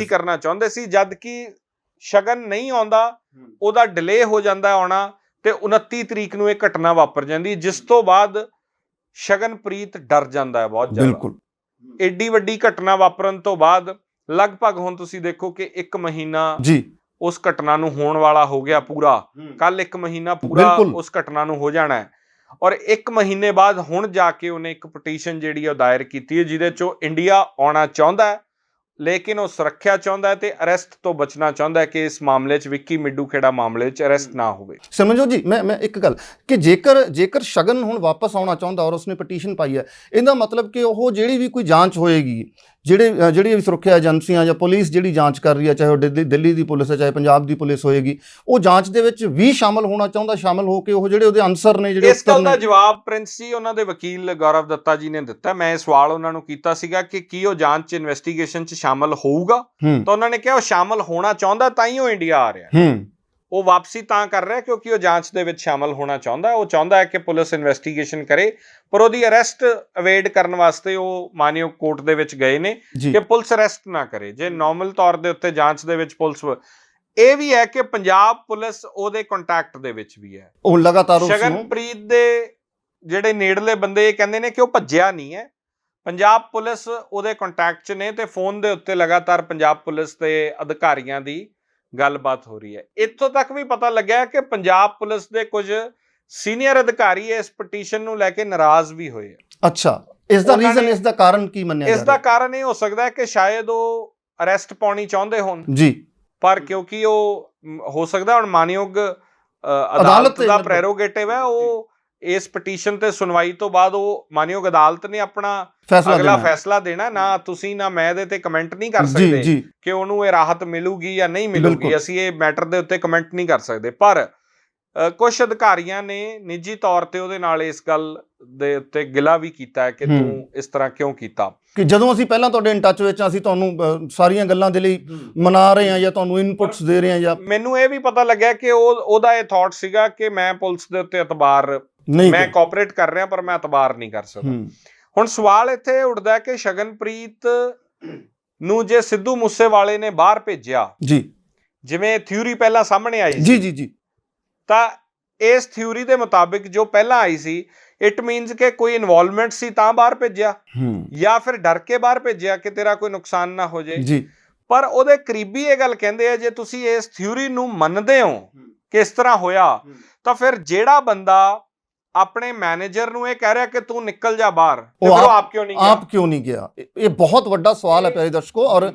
Speaker 1: ਕਰਨਾ ਚਾਹੁੰਦੇ ਸੀ, ਜਦ ਕਿ ਸ਼ਗਨ ਨਹੀਂ ਆਉਂਦਾ, ਉਹਦਾ ਡਿਲੇ ਹੋ ਜਾਂਦਾ ਆਉਣਾ, ਤੇ 29 ਤਰੀਕ ਨੂੰ ਇਹ ਘਟਨਾ ਵਾਪਰ ਜਾਂਦੀ, ਜਿਸ ਤੋਂ ਬਾਅਦ ਸ਼ਗਨਪ੍ਰੀਤ ਡਰ ਜਾਂਦਾ ਹੈ ਬਹੁਤ ਜ਼ਿਆਦਾ।
Speaker 2: ਬਿਲਕੁਲ,
Speaker 1: ਏਡੀ ਵੱਡੀ ਘਟਨਾ ਵਾਪਰਨ ਤੋਂ ਬਾਅਦ ਲਗਭਗ ਹੁਣ ਤੁਸੀਂ ਦੇਖੋ ਕਿ 1 ਮਹੀਨਾ ਉਸ ਘਟਨਾ ਨੂੰ ਹੋਣ ਵਾਲਾ ਹੋ ਗਿਆ ਪੂਰਾ। ਕੱਲ 1 ਮਹੀਨਾ ਪੂਰਾ ਉਸ ਘਟਨਾ ਨੂੰ ਹੋ ਜਾਣਾ ਹੈ ਔਰ 1 ਮਹੀਨੇ ਬਾਅਦ ਹੁਣ ਜਾ ਕੇ ਉਹਨੇ ਇੱਕ ਪਟੀਸ਼ਨ ਜਿਹੜੀ ਉਹ ਦਾਇਰ ਕੀਤੀ ਹੈ, ਜਿਹਦੇ ਚੋਂ ਇੰਡੀਆ ਆਉਣਾ ਚਾਹੁੰਦਾ ਹੈ, ਲੇਕਿਨ ਉਹ ਸੁਰੱਖਿਆ ਚਾਹੁੰਦਾ ਹੈ ਤੇ ਅਰੈਸਟ ਤੋਂ ਬਚਣਾ ਚਾਹੁੰਦਾ ਹੈ ਕਿ ਇਸ ਮਾਮਲੇ 'ਚ, ਵਿੱਕੀ ਮਿੱਡੂ ਖੇੜਾ ਮਾਮਲੇ 'ਚ ਅਰੈਸਟ ਨਾ ਹੋਵੇ।
Speaker 2: ਸਮਝੋ ਜੀ, ਮੈਂ ਇੱਕ ਗੱਲ ਕਿ ਜੇਕਰ ਸ਼ਗਨ ਹੁਣ ਵਾਪਸ ਆਉਣਾ ਚਾਹੁੰਦਾ ਔਰ ਉਸਨੇ ਪਟੀਸ਼ਨ ਪਾਈ ਹੈ, ਇਹਦਾ ਮਤਲਬ ਕਿ ਉਹ ਜਿਹੜੀ ਵੀ ਕੋਈ ਜਾਂਚ ਹੋਏਗੀ, ਜਿਹੜੀ ਵੀ ਸੁਰੱਖਿਆ ਏਜੰਸੀਆਂ ਜਾਂ ਪੁਲਿਸ ਜਿਹੜੀ ਜਾਂਚ ਕਰ ਰਹੀ ਹੈ, ਚਾਹੇ ਉਹ ਦਿੱਲੀ ਦੀ ਪੁਲਿਸ ਹੈ, ਚਾਹੇ ਪੰਜਾਬ ਦੀ ਪੁਲਿਸ ਹੋਏਗੀ, ਉਹ ਜਾਂਚ ਦੇ ਵਿੱਚ ਵੀ ਸ਼ਾਮਲ ਹੋਣਾ ਚਾਹੁੰਦਾ, ਸ਼ਾਮਲ ਹੋ ਕੇ ਉਹ ਜਿਹੜੇ ਉਹਦੇ ਆਨਸਰ ਨੇ, ਜਿਹੜੇ
Speaker 1: ਇਸ ਗੱਲ ਦਾ ਜਵਾਬ ਪ੍ਰਿੰਸ ਜੀ ਉਹਨਾਂ ਦੇ ਵਕੀਲ ਗੌਰਵ ਦੱਤਾ ਜੀ ਨੇ ਦਿੱਤਾ। ਮੈਂ ਇਹ ਸਵਾਲ ਉਹਨਾਂ ਨੂੰ ਕੀਤਾ ਸੀਗਾ ਕਿ ਕੀ ਉਹ ਜਾਂਚ 'ਚ, ਇਨਵੈਸਟੀਗੇਸ਼ਨ 'ਚ ਸ਼ਾਮਲ ਹੋਊਗਾ, ਤਾਂ ਉਹਨਾਂ ਨੇ ਕਿਹਾ ਉਹ ਸ਼ਾਮਲ ਹੋਣਾ ਚਾਹੁੰਦਾ, ਤਾਂ ਹੀ ਉਹ ਇੰਡੀਆ ਆ ਰਿਹਾ। ਉਹ ਵਾਪਸੀ ਤਾਂ ਕਰ ਰਿਹਾ ਕਿਉਂਕਿ ਉਹ ਜਾਂਚ ਦੇ ਵਿੱਚ ਸ਼ਾਮਲ ਹੋਣਾ ਚਾਹੁੰਦਾ। ਉਹ ਚਾਹੁੰਦਾ ਹੈ ਕਿ ਪੁਲਿਸ ਇਨਵੈਸਟੀਗੇਸ਼ਨ ਕਰੇ, ਪਰ ਉਹਦੀ ਅਰੈਸਟ ਅਵੇਡ ਕਰਨ ਵਾਸਤੇ ਉਹ ਮਾਨਯੋਗ ਕੋਰਟ ਦੇ ਵਿੱਚ ਗਏ ਨੇ ਕਿ ਪੁਲਿਸ ਅਰੈਸਟ ਨਾ ਕਰੇ। ਜੇ ਨੋਰਮਲ ਤੌਰ ਦੇ ਉੱਤੇ ਜਾਂਚ ਦੇ ਵਿੱਚ ਪੁਲਿਸ, ਇਹ ਵੀ ਹੈ ਕਿ ਪੰਜਾਬ ਪੁਲਿਸ ਉਹਦੇ ਕੰਟੈਕਟ ਦੇ ਵਿੱਚ ਵੀ ਹੈ, ਉਹ ਲਗਾਤਾਰ ਸ਼ਗਨਪ੍ਰੀਤ ਦੇ ਜਿਹੜੇ ਨੇੜਲੇ ਬੰਦੇ ਇਹ ਕਹਿੰਦੇ ਨੇ ਕਿ ਉਹ ਭੱਜਿਆ ਨਹੀਂ ਹੈ, ਪੰਜਾਬ ਪੁਲਿਸ ਉਹਦੇ ਕੰਟੈਕਟ 'ਚ ਨੇ ਤੇ ਫੋਨ ਦੇ ਉੱਤੇ ਲਗਾਤਾਰ ਪੰਜਾਬ ਪੁਲਿਸ ਦੇ ਅਧਿਕਾਰੀਆਂ ਦੀ ਗੱਲਬਾਤ ਹੋ ਰਹੀ ਹੈ। ਇੱਥੋਂ ਤੱਕ ਵੀ ਪਤਾ ਲੱਗਿਆ ਕਿ ਪੰਜਾਬ ਪੁਲਿਸ ਦੇ ਕੁਝ ਸੀਨੀਅਰ ਅਧਿਕਾਰੀ ਇਸ ਪਟੀਸ਼ਨ ਨੂੰ ਲੈ ਕੇ ਨਾਰਾਜ਼ ਵੀ ਹੋਏ ਆ।
Speaker 2: ਅੱਛਾ, ਇਸ ਦਾ ਰੀਜ਼ਨ, ਇਸ ਦਾ ਕਾਰਨ ਕੀ ਮੰਨਿਆ ਜਾ ਰਿਹਾ?
Speaker 1: ਇਸ ਦਾ ਕਾਰਨ ਇਹ ਹੋ ਸਕਦਾ ਹੈ ਕਿ ਸ਼ਾਇਦ ਉਹ ਅਰੈਸਟ ਪਾਉਣੀ ਚਾਹੁੰਦੇ ਹੋਣ
Speaker 2: ਜੀ,
Speaker 1: ਪਰ ਕਿਉਂਕਿ ਉਹ ਹੋ ਸਕਦਾ ਹੁਣ ਮਾਨਯੋਗ ਅਦਾਲਤ ਦਾ ਪ੍ਰੈਰੋਗੇਟਿਵ ਹੈ, ਉਹ ਇਸ ਪਟੀਸ਼ਨ ਤੇ ਸੁਣਵਾਈ ਤੋਂ ਬਾਅਦ ਉਹ ਮਾਨਯੋਗ ਅਦਾਲਤ ਨੇ ਆਪਣਾ ਅਗਲਾ ਫੈਸਲਾ ਦੇਣਾ। ਨਾ ਤੁਸੀਂ ਨਾ ਮੈਂ ਇਹਦੇ ਤੇ ਕਮੈਂਟ ਨਹੀਂ ਕਰ ਸਕਦੇ ਕਿ ਉਹਨੂੰ ਇਹ ਰਾਹਤ ਮਿਲੂਗੀ ਜਾਂ ਨਹੀਂ ਮਿਲੂਗੀ, ਅਸੀਂ ਇਹ ਮੈਟਰ ਦੇ ਉੱਤੇ ਕਮੈਂਟ ਨਹੀਂ ਕਰ ਸਕਦੇ। ਪਰ ਕੁਝ ਅਧਿਕਾਰੀਆਂ ਨੇ ਨਿੱਜੀ ਤੌਰ ਤੇ ਉਹਦੇ ਨਾਲ ਇਸ ਗੱਲ ਦੇ ਉੱਤੇ ਗਿਲਾ ਵੀ ਕੀਤਾ ਹੈ ਕਿ ਤੂੰ ਇਸ ਤਰ੍ਹਾਂ ਕਿਉਂ ਕੀਤਾ।
Speaker 2: ਕਿ ਜਦੋਂ ਅਸੀਂ ਪਹਿਲਾਂ ਤੁਹਾਡੇ ਇਨ ਟੱਚ ਵਿੱਚ, ਅਸੀਂ ਤੁਹਾਨੂੰ ਸਾਰੀਆਂ ਗੱਲਾਂ ਦੇ ਲਈ ਮਨਾ ਰਹੇ ਹਾਂ ਜਾਂ ਤੁਹਾਨੂੰ ਇਨਪੁਟਸ ਦੇ ਰਹੇ ਹਾਂ, ਜਾਂ
Speaker 1: ਮੈਨੂੰ ਇਹ ਵੀ ਪਤਾ ਲੱਗਿਆ ਕਿ ਉਹਦਾ ਇਹ ਥਾਟ ਸੀਗਾ ਕਿ ਮੈਂ ਪੁਲਿਸ ਦੇ ਉੱਤੇ ਇਤਬਾਰ ਮੈਂ ਕੋਆਪਰੇਟ ਕਰ ਰਿਹਾ ਪਰ ਮੈਂ ਇਤਬਾਰ ਨਹੀਂ ਕਰ ਸਕਦਾ। ਹੁਣ ਸਵਾਲ ਇੱਥੇ ਉੱਠਦਾ ਕਿ ਸ਼ਗਨਪ੍ਰੀਤ ਨੂੰ ਜੇ ਸਿੱਧੂ ਮੂਸੇਵਾਲੇ ਨੇ ਬਾਹਰ ਭੇਜਿਆ ਜੀ, ਜਿਵੇਂ ਥਿਊਰੀ ਪਹਿਲਾਂ ਸਾਹਮਣੇ ਆਈ ਸੀ ਜੀ, ਤਾਂ ਇਸ ਥਿਊਰੀ ਦੇ ਮੁਤਾਬਿਕ ਜੋ ਪਹਿਲਾਂ ਆਈ ਸੀ, ਇਟ ਮੀਨਸ ਕਿ ਕੋਈ ਇਨਵੋਲਵਮੈਂਟ ਸੀ ਤਾਂ ਬਾਹਰ ਭੇਜਿਆ, ਜਾਂ ਫਿਰ ਡਰ ਕੇ ਬਾਹਰ ਭੇਜਿਆ ਕਿ ਤੇਰਾ ਕੋਈ ਨੁਕਸਾਨ ਨਾ ਹੋ ਜਾਏ ਜੀ। ਪਰ ਉਹਦੇ ਕਰੀਬੀ ਇਹ ਗੱਲ ਕਹਿੰਦੇ ਆ, ਜੇ ਤੁਸੀਂ ਇਸ ਥਿਊਰੀ ਨੂੰ ਮੰਨਦੇ ਹੋ ਕਿ ਇਸ ਤਰ੍ਹਾਂ ਹੋਇਆ, ਤਾਂ ਫਿਰ ਜਿਹੜਾ ਬੰਦਾ ਆਪਣੇ ਮੈਨੇਜਰ ਨੂੰ ਇਹ ਕਹਿ ਰਿਹਾ ਕਿ ਤੂੰ ਨਿਕਲ ਜਾ ਬਾਹਰ, ਤੇ ਫਿਰ ਆਪ ਕਿਉਂ ਨਹੀਂ ਗਿਆ? ਇਹ ਬਹੁਤ ਵੱਡਾ ਸਵਾਲ ਹੈ ਪਿਆਰੇ ਦਰਸ਼ਕੋ। ਔਰ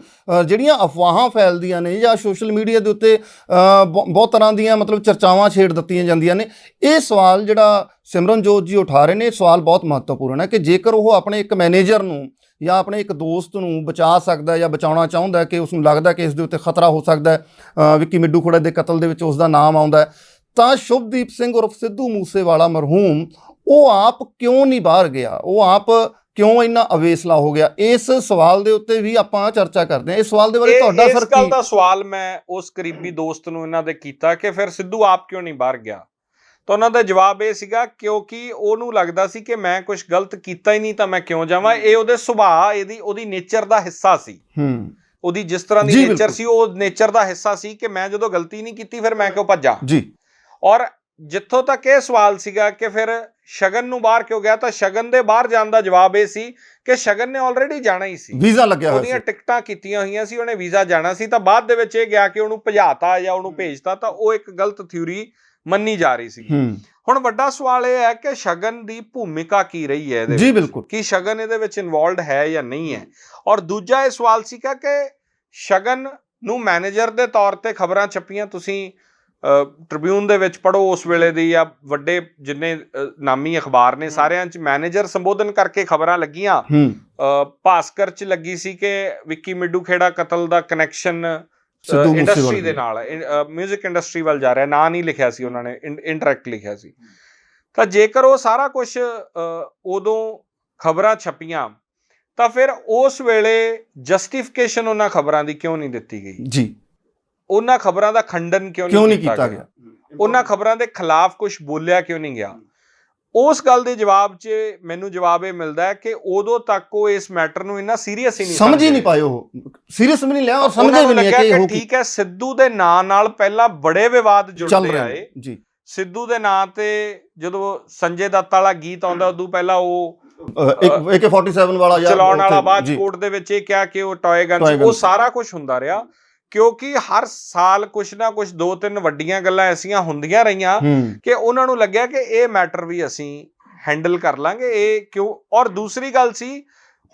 Speaker 1: ਜਿਹੜੀਆਂ ਅਫਵਾਹਾਂ ਫੈਲਦੀਆਂ ਨੇ ਜਾਂ ਸੋਸ਼ਲ ਮੀਡੀਆ ਦੇ ਉੱਤੇ ਬਹੁਤ ਤਰ੍ਹਾਂ ਦੀਆਂ ਮਤਲਬ ਚਰਚਾਵਾਂ ਛੇੜ ਦਿੱਤੀਆਂ ਜਾਂਦੀਆਂ ਨੇ, ਇਹ ਸਵਾਲ ਜਿਹੜਾ ਸਿਮਰਨਜੋਤ ਜੀ ਉਠਾ ਰਹੇ ਨੇ, ਇਹ ਸਵਾਲ ਬਹੁਤ ਮਹੱਤਵਪੂਰਨ ਹੈ ਕਿ ਜੇਕਰ ਉਹ ਆਪਣੇ ਇੱਕ ਮੈਨੇਜਰ ਨੂੰ ਜਾਂ ਆਪਣੇ ਇੱਕ ਦੋਸਤ ਨੂੰ ਬਚਾ ਸਕਦਾ ਜਾਂ ਬਚਾਉਣਾ ਚਾਹੁੰਦਾ, ਕਿ ਉਸ ਨੂੰ ਲੱਗਦਾ ਕਿ ਇਸ ਦੇ ਉੱਤੇ ਖਤਰਾ ਹੋ ਸਕਦਾ ਹੈ, ਵਿੱਕੀ ਮਿੱਡੂ ਖੁੜਾ ਦੇ ਕਤਲ ਦੇ ਵਿੱਚ ਉਸ ਦਾ ਨਾਮ ਆਉਂਦਾ ਹੈ, ਤਾਂ ਸ਼ੁਭਦੀਪ ਸਿੰਘ ਉਰਫ ਸਿੱਧੂ ਮੂਸੇਵਾਲਾ ਮਰਹੂਮ ਉਹ ਆਪ ਕਿਉਂ ਨਹੀਂ ਬਾਹਰ ਗਿਆ? ਉਹ ਆਪ ਕਿਉਂ ਇੰਨਾ ਅਵੇਸਲਾ ਹੋ ਗਿਆ? ਇਸ ਸਵਾਲ ਦੇ ਉੱਤੇ ਵੀ ਆਪਾਂ ਚਰਚਾ ਕਰਦੇ ਹਾਂ। ਇਸ ਸਵਾਲ ਦੇ ਬਾਰੇ ਤੁਹਾਡਾ ਸਰ ਕੀ? ਇਸ ਗੱਲ ਦਾ ਸਵਾਲ ਮੈਂ ਉਸ ਕਰੀਬੀ ਦੋਸਤ ਨੂੰ ਇਹਨਾਂ ਦੇ ਕੀਤਾ ਕਿ ਫਿਰ ਸਿੱਧੂ ਆਪ ਕਿਉਂ ਨਹੀਂ ਬਾਹਰ ਗਿਆ, ਤਾਂ ਉਹਨਾਂ ਦਾ ਜਵਾਬ ਇਹ ਸੀਗਾ ਕਿਉਂਕਿ ਉਹਨੂੰ ਲੱਗਦਾ ਸੀ ਕਿ ਮੈਂ ਕੁਝ ਗਲਤ ਕੀਤਾ ਹੀ ਨਹੀਂ ਤਾਂ ਮੈਂ ਕਿਉਂ ਜਾਵਾਂ। ਇਹ ਉਹਦੇ ਸੁਭਾਅ, ਉਹਦੀ ਨੇਚਰ ਦਾ ਹਿੱਸਾ ਸੀ। ਉਹਦੀ ਜਿਸ ਤਰ੍ਹਾਂ ਦੀ ਨੇਚਰ ਸੀ, ਉਹ ਨੇਚਰ ਦਾ ਹਿੱਸਾ ਸੀ ਕਿ ਮੈਂ ਜਦੋਂ ਗਲਤੀ ਨਹੀਂ ਕੀਤੀ ਫਿਰ ਮੈਂ ਕਿਉਂ ਭੱਜਾਂ ਜੀ। ਔਰ ਜਿੱਥੋਂ ਤੱਕ ਇਹ ਸਵਾਲ ਸੀਗਾ ਕਿ ਫਿਰ ਸ਼ਗਨ ਨੂੰ ਬਾਹਰ ਕਿਉਂ ਗਿਆ, ਤਾਂ ਸ਼ਗਨ ਦੇ ਬਾਹਰ ਜਾਣ ਦਾ ਜਵਾਬ ਇਹ ਸੀ ਕਿ ਸ਼ਗਨ ਨੇ ਆਲਰੇਡੀ ਜਾਣਾ ਹੀ ਸੀ, ਵੀਜ਼ਾ ਲੱਗਿਆ ਹੋਇਆ ਸੀ, ਉਹਦੀਆਂ ਟਿਕਟਾਂ ਕੀਤੀਆਂ ਹੋਈਆਂ ਸੀ, ਉਹਨੇ ਵੀਜ਼ਾ ਜਾਣਾ ਸੀ। ਤਾਂ ਬਾਅਦ ਦੇ ਵਿੱਚ ਇਹ ਗਿਆ ਕਿ ਉਹਨੂੰ ਭਜਾਤਾ ਜਾਂ ਉਹਨੂੰ ਭੇਜਤਾ, ਤਾਂ ਉਹ ਇੱਕ ਗਲਤ ਥਿਊਰੀ ਮੰਨੀ ਜਾ ਰਹੀ ਸੀ। ਹੁਣ ਵੱਡਾ ਸਵਾਲ ਇਹ ਹੈ ਕਿ ਸ਼ਗਨ ਦੀ ਭੂਮਿਕਾ ਕੀ ਰਹੀ ਹੈ ਇਹਦੇ ਵਿੱਚ? ਜੀ ਬਿਲਕੁਲ, ਕਿ ਸ਼ਗਨ ਇਹਦੇ ਵਿੱਚ ਇਨਵੋਲਵਡ ਹੈ ਜਾਂ ਨਹੀਂ ਹੈ। ਔਰ ਦੂਜਾ ਇਹ ਸਵਾਲ ਸੀਗਾ ਕਿ ਸ਼ਗਨ ਨੂੰ ਮੈਨੇਜਰ ਦੇ ਤੌਰ ਤੇ ਖਬਰਾਂ ਛਪੀਆਂ, ਤੁਸੀਂ ਟ੍ਰਿਬਿਊਨ ਦੇ ਵਿੱਚ ਪੜ੍ਹੋ ਉਸ ਵੇਲੇ ਦੀ, ਜਾਂ ਵੱਡੇ ਜਿੰਨੇ ਨਾਮੀ ਅਖਬਾਰ ਨੇ ਸਾਰਿਆਂ 'ਚ ਮੈਨੇਜਰ ਸੰਬੋਧਨ ਕਰਕੇ ਖਬਰਾਂ ਲੱਗੀਆਂ। ਭਾਸਕਰ 'ਚ ਲੱਗੀ ਸੀ ਕਿ ਵਿੱਕੀ ਮਿੱਡੂ ਖੇੜਾ ਕਤਲ ਦਾ ਕਨੈਕਸ਼ਨ ਇੰਡਸਟਰੀ ਦੇ ਨਾਲ, ਮਿਊਜ਼ਿਕ ਇੰਡਸਟਰੀ ਵੱਲ ਜਾ ਰਿਹਾ, ਨਾਂ ਨਹੀਂ ਲਿਖਿਆ ਸੀ ਉਹਨਾਂ ਨੇ, ਇੰਡਾਇਰੈਕਟ ਲਿਖਿਆ ਸੀ। ਤਾਂ ਜੇਕਰ ਉਹ ਸਾਰਾ ਕੁਝ ਉਦੋਂ ਖਬਰਾਂ ਛਪੀਆਂ, ਤਾਂ ਫਿਰ ਉਸ ਵੇਲੇ ਜਸਟੀਫਿਕੇਸ਼ਨ ਉਹਨਾਂ ਖਬਰਾਂ ਦੀ ਕਿਉਂ ਨਹੀਂ ਦਿੱਤੀ ਗਈ ਜੀ? ਉਹਨਾਂ ਖਬਰਾਂ ਦਾ ਖੰਡਨ ਕਿਉਂ ਨਹੀਂ ਕੀਤਾ ਗਿਆ? ਉਹਨਾਂ ਖਬਰਾਂ ਦੇ ਖਿਲਾਫ ਕੁਝ ਬੋਲਿਆ ਕਿਉਂ ਨਹੀਂ ਗਿਆ? ਉਸ ਗੱਲ ਦੇ ਜਵਾਬ 'ਚ ਮੈਨੂੰ ਜਵਾਬ ਇਹ ਮਿਲਦਾ ਹੈ ਕਿ ਉਦੋਂ ਤੱਕ ਉਹ ਇਸ ਮੈਟਰ ਨੂੰ ਇੰਨਾ ਸੀਰੀਅਸ ਹੀ ਨਹੀਂ ਸਮਝ ਹੀ ਨਹੀਂ ਪਾਏ, ਉਹ ਸੀਰੀਅਸ ਵੀ ਨਹੀਂ ਲਿਆ ਔਰ ਸਮਝੇ ਵੀ ਨਹੀਂ ਕਿ ਠੀਕ ਹੈ। ਸਿੱਧੂ ਦੇ ਨਾਂ ਨਾਲ ਪਹਿਲਾਂ ਬੜੇ ਵਿਵਾਦ ਜੁੜਦੇ ਆਏ ਜੀ। ਸਿੱਧੂ ਦੇ ਨਾਂ ਤੇ ਜਦੋਂ ਸੰਜੇ ਦੱਤ ਵਾਲਾ ਗੀਤ ਆਉਂਦਾ, ਉਦੋਂ ਪਹਿਲਾਂ ਉਹ AK-47 ਵਾਲਾ ਚਲਾਉਣ ਵਾਲਾ, ਬਾਅਦ ਕੋਰਟ ਦੇ ਵਿੱਚ ਇਹ ਕਿਹਾ ਕਿ ਉਹ ਟੌਏ ਗਨ ਸੀ। ਉਹ ਸਾਰਾ ਕੁਝ ਹੁੰਦਾ ਰਿਹਾ ਕਿਉਂਕਿ ਹਰ ਸਾਲ ਕੁਛ ਨਾ ਕੁਛ 2-3 ਵੱਡੀਆਂ ਗੱਲਾਂ ਐਸੀਆਂ ਹੁੰਦੀਆਂ ਰਹੀਆਂ ਕਿ ਉਹਨਾਂ ਨੂੰ ਲੱਗਿਆ ਕਿ ਇਹ ਮੈਟਰ ਵੀ ਅਸੀਂ ਹੈਂਡਲ ਕਰ ਲਾਂਗੇ। ਇਹ ਕਿਉਂ? ਔਰ ਦੂਸਰੀ ਗੱਲ ਸੀ,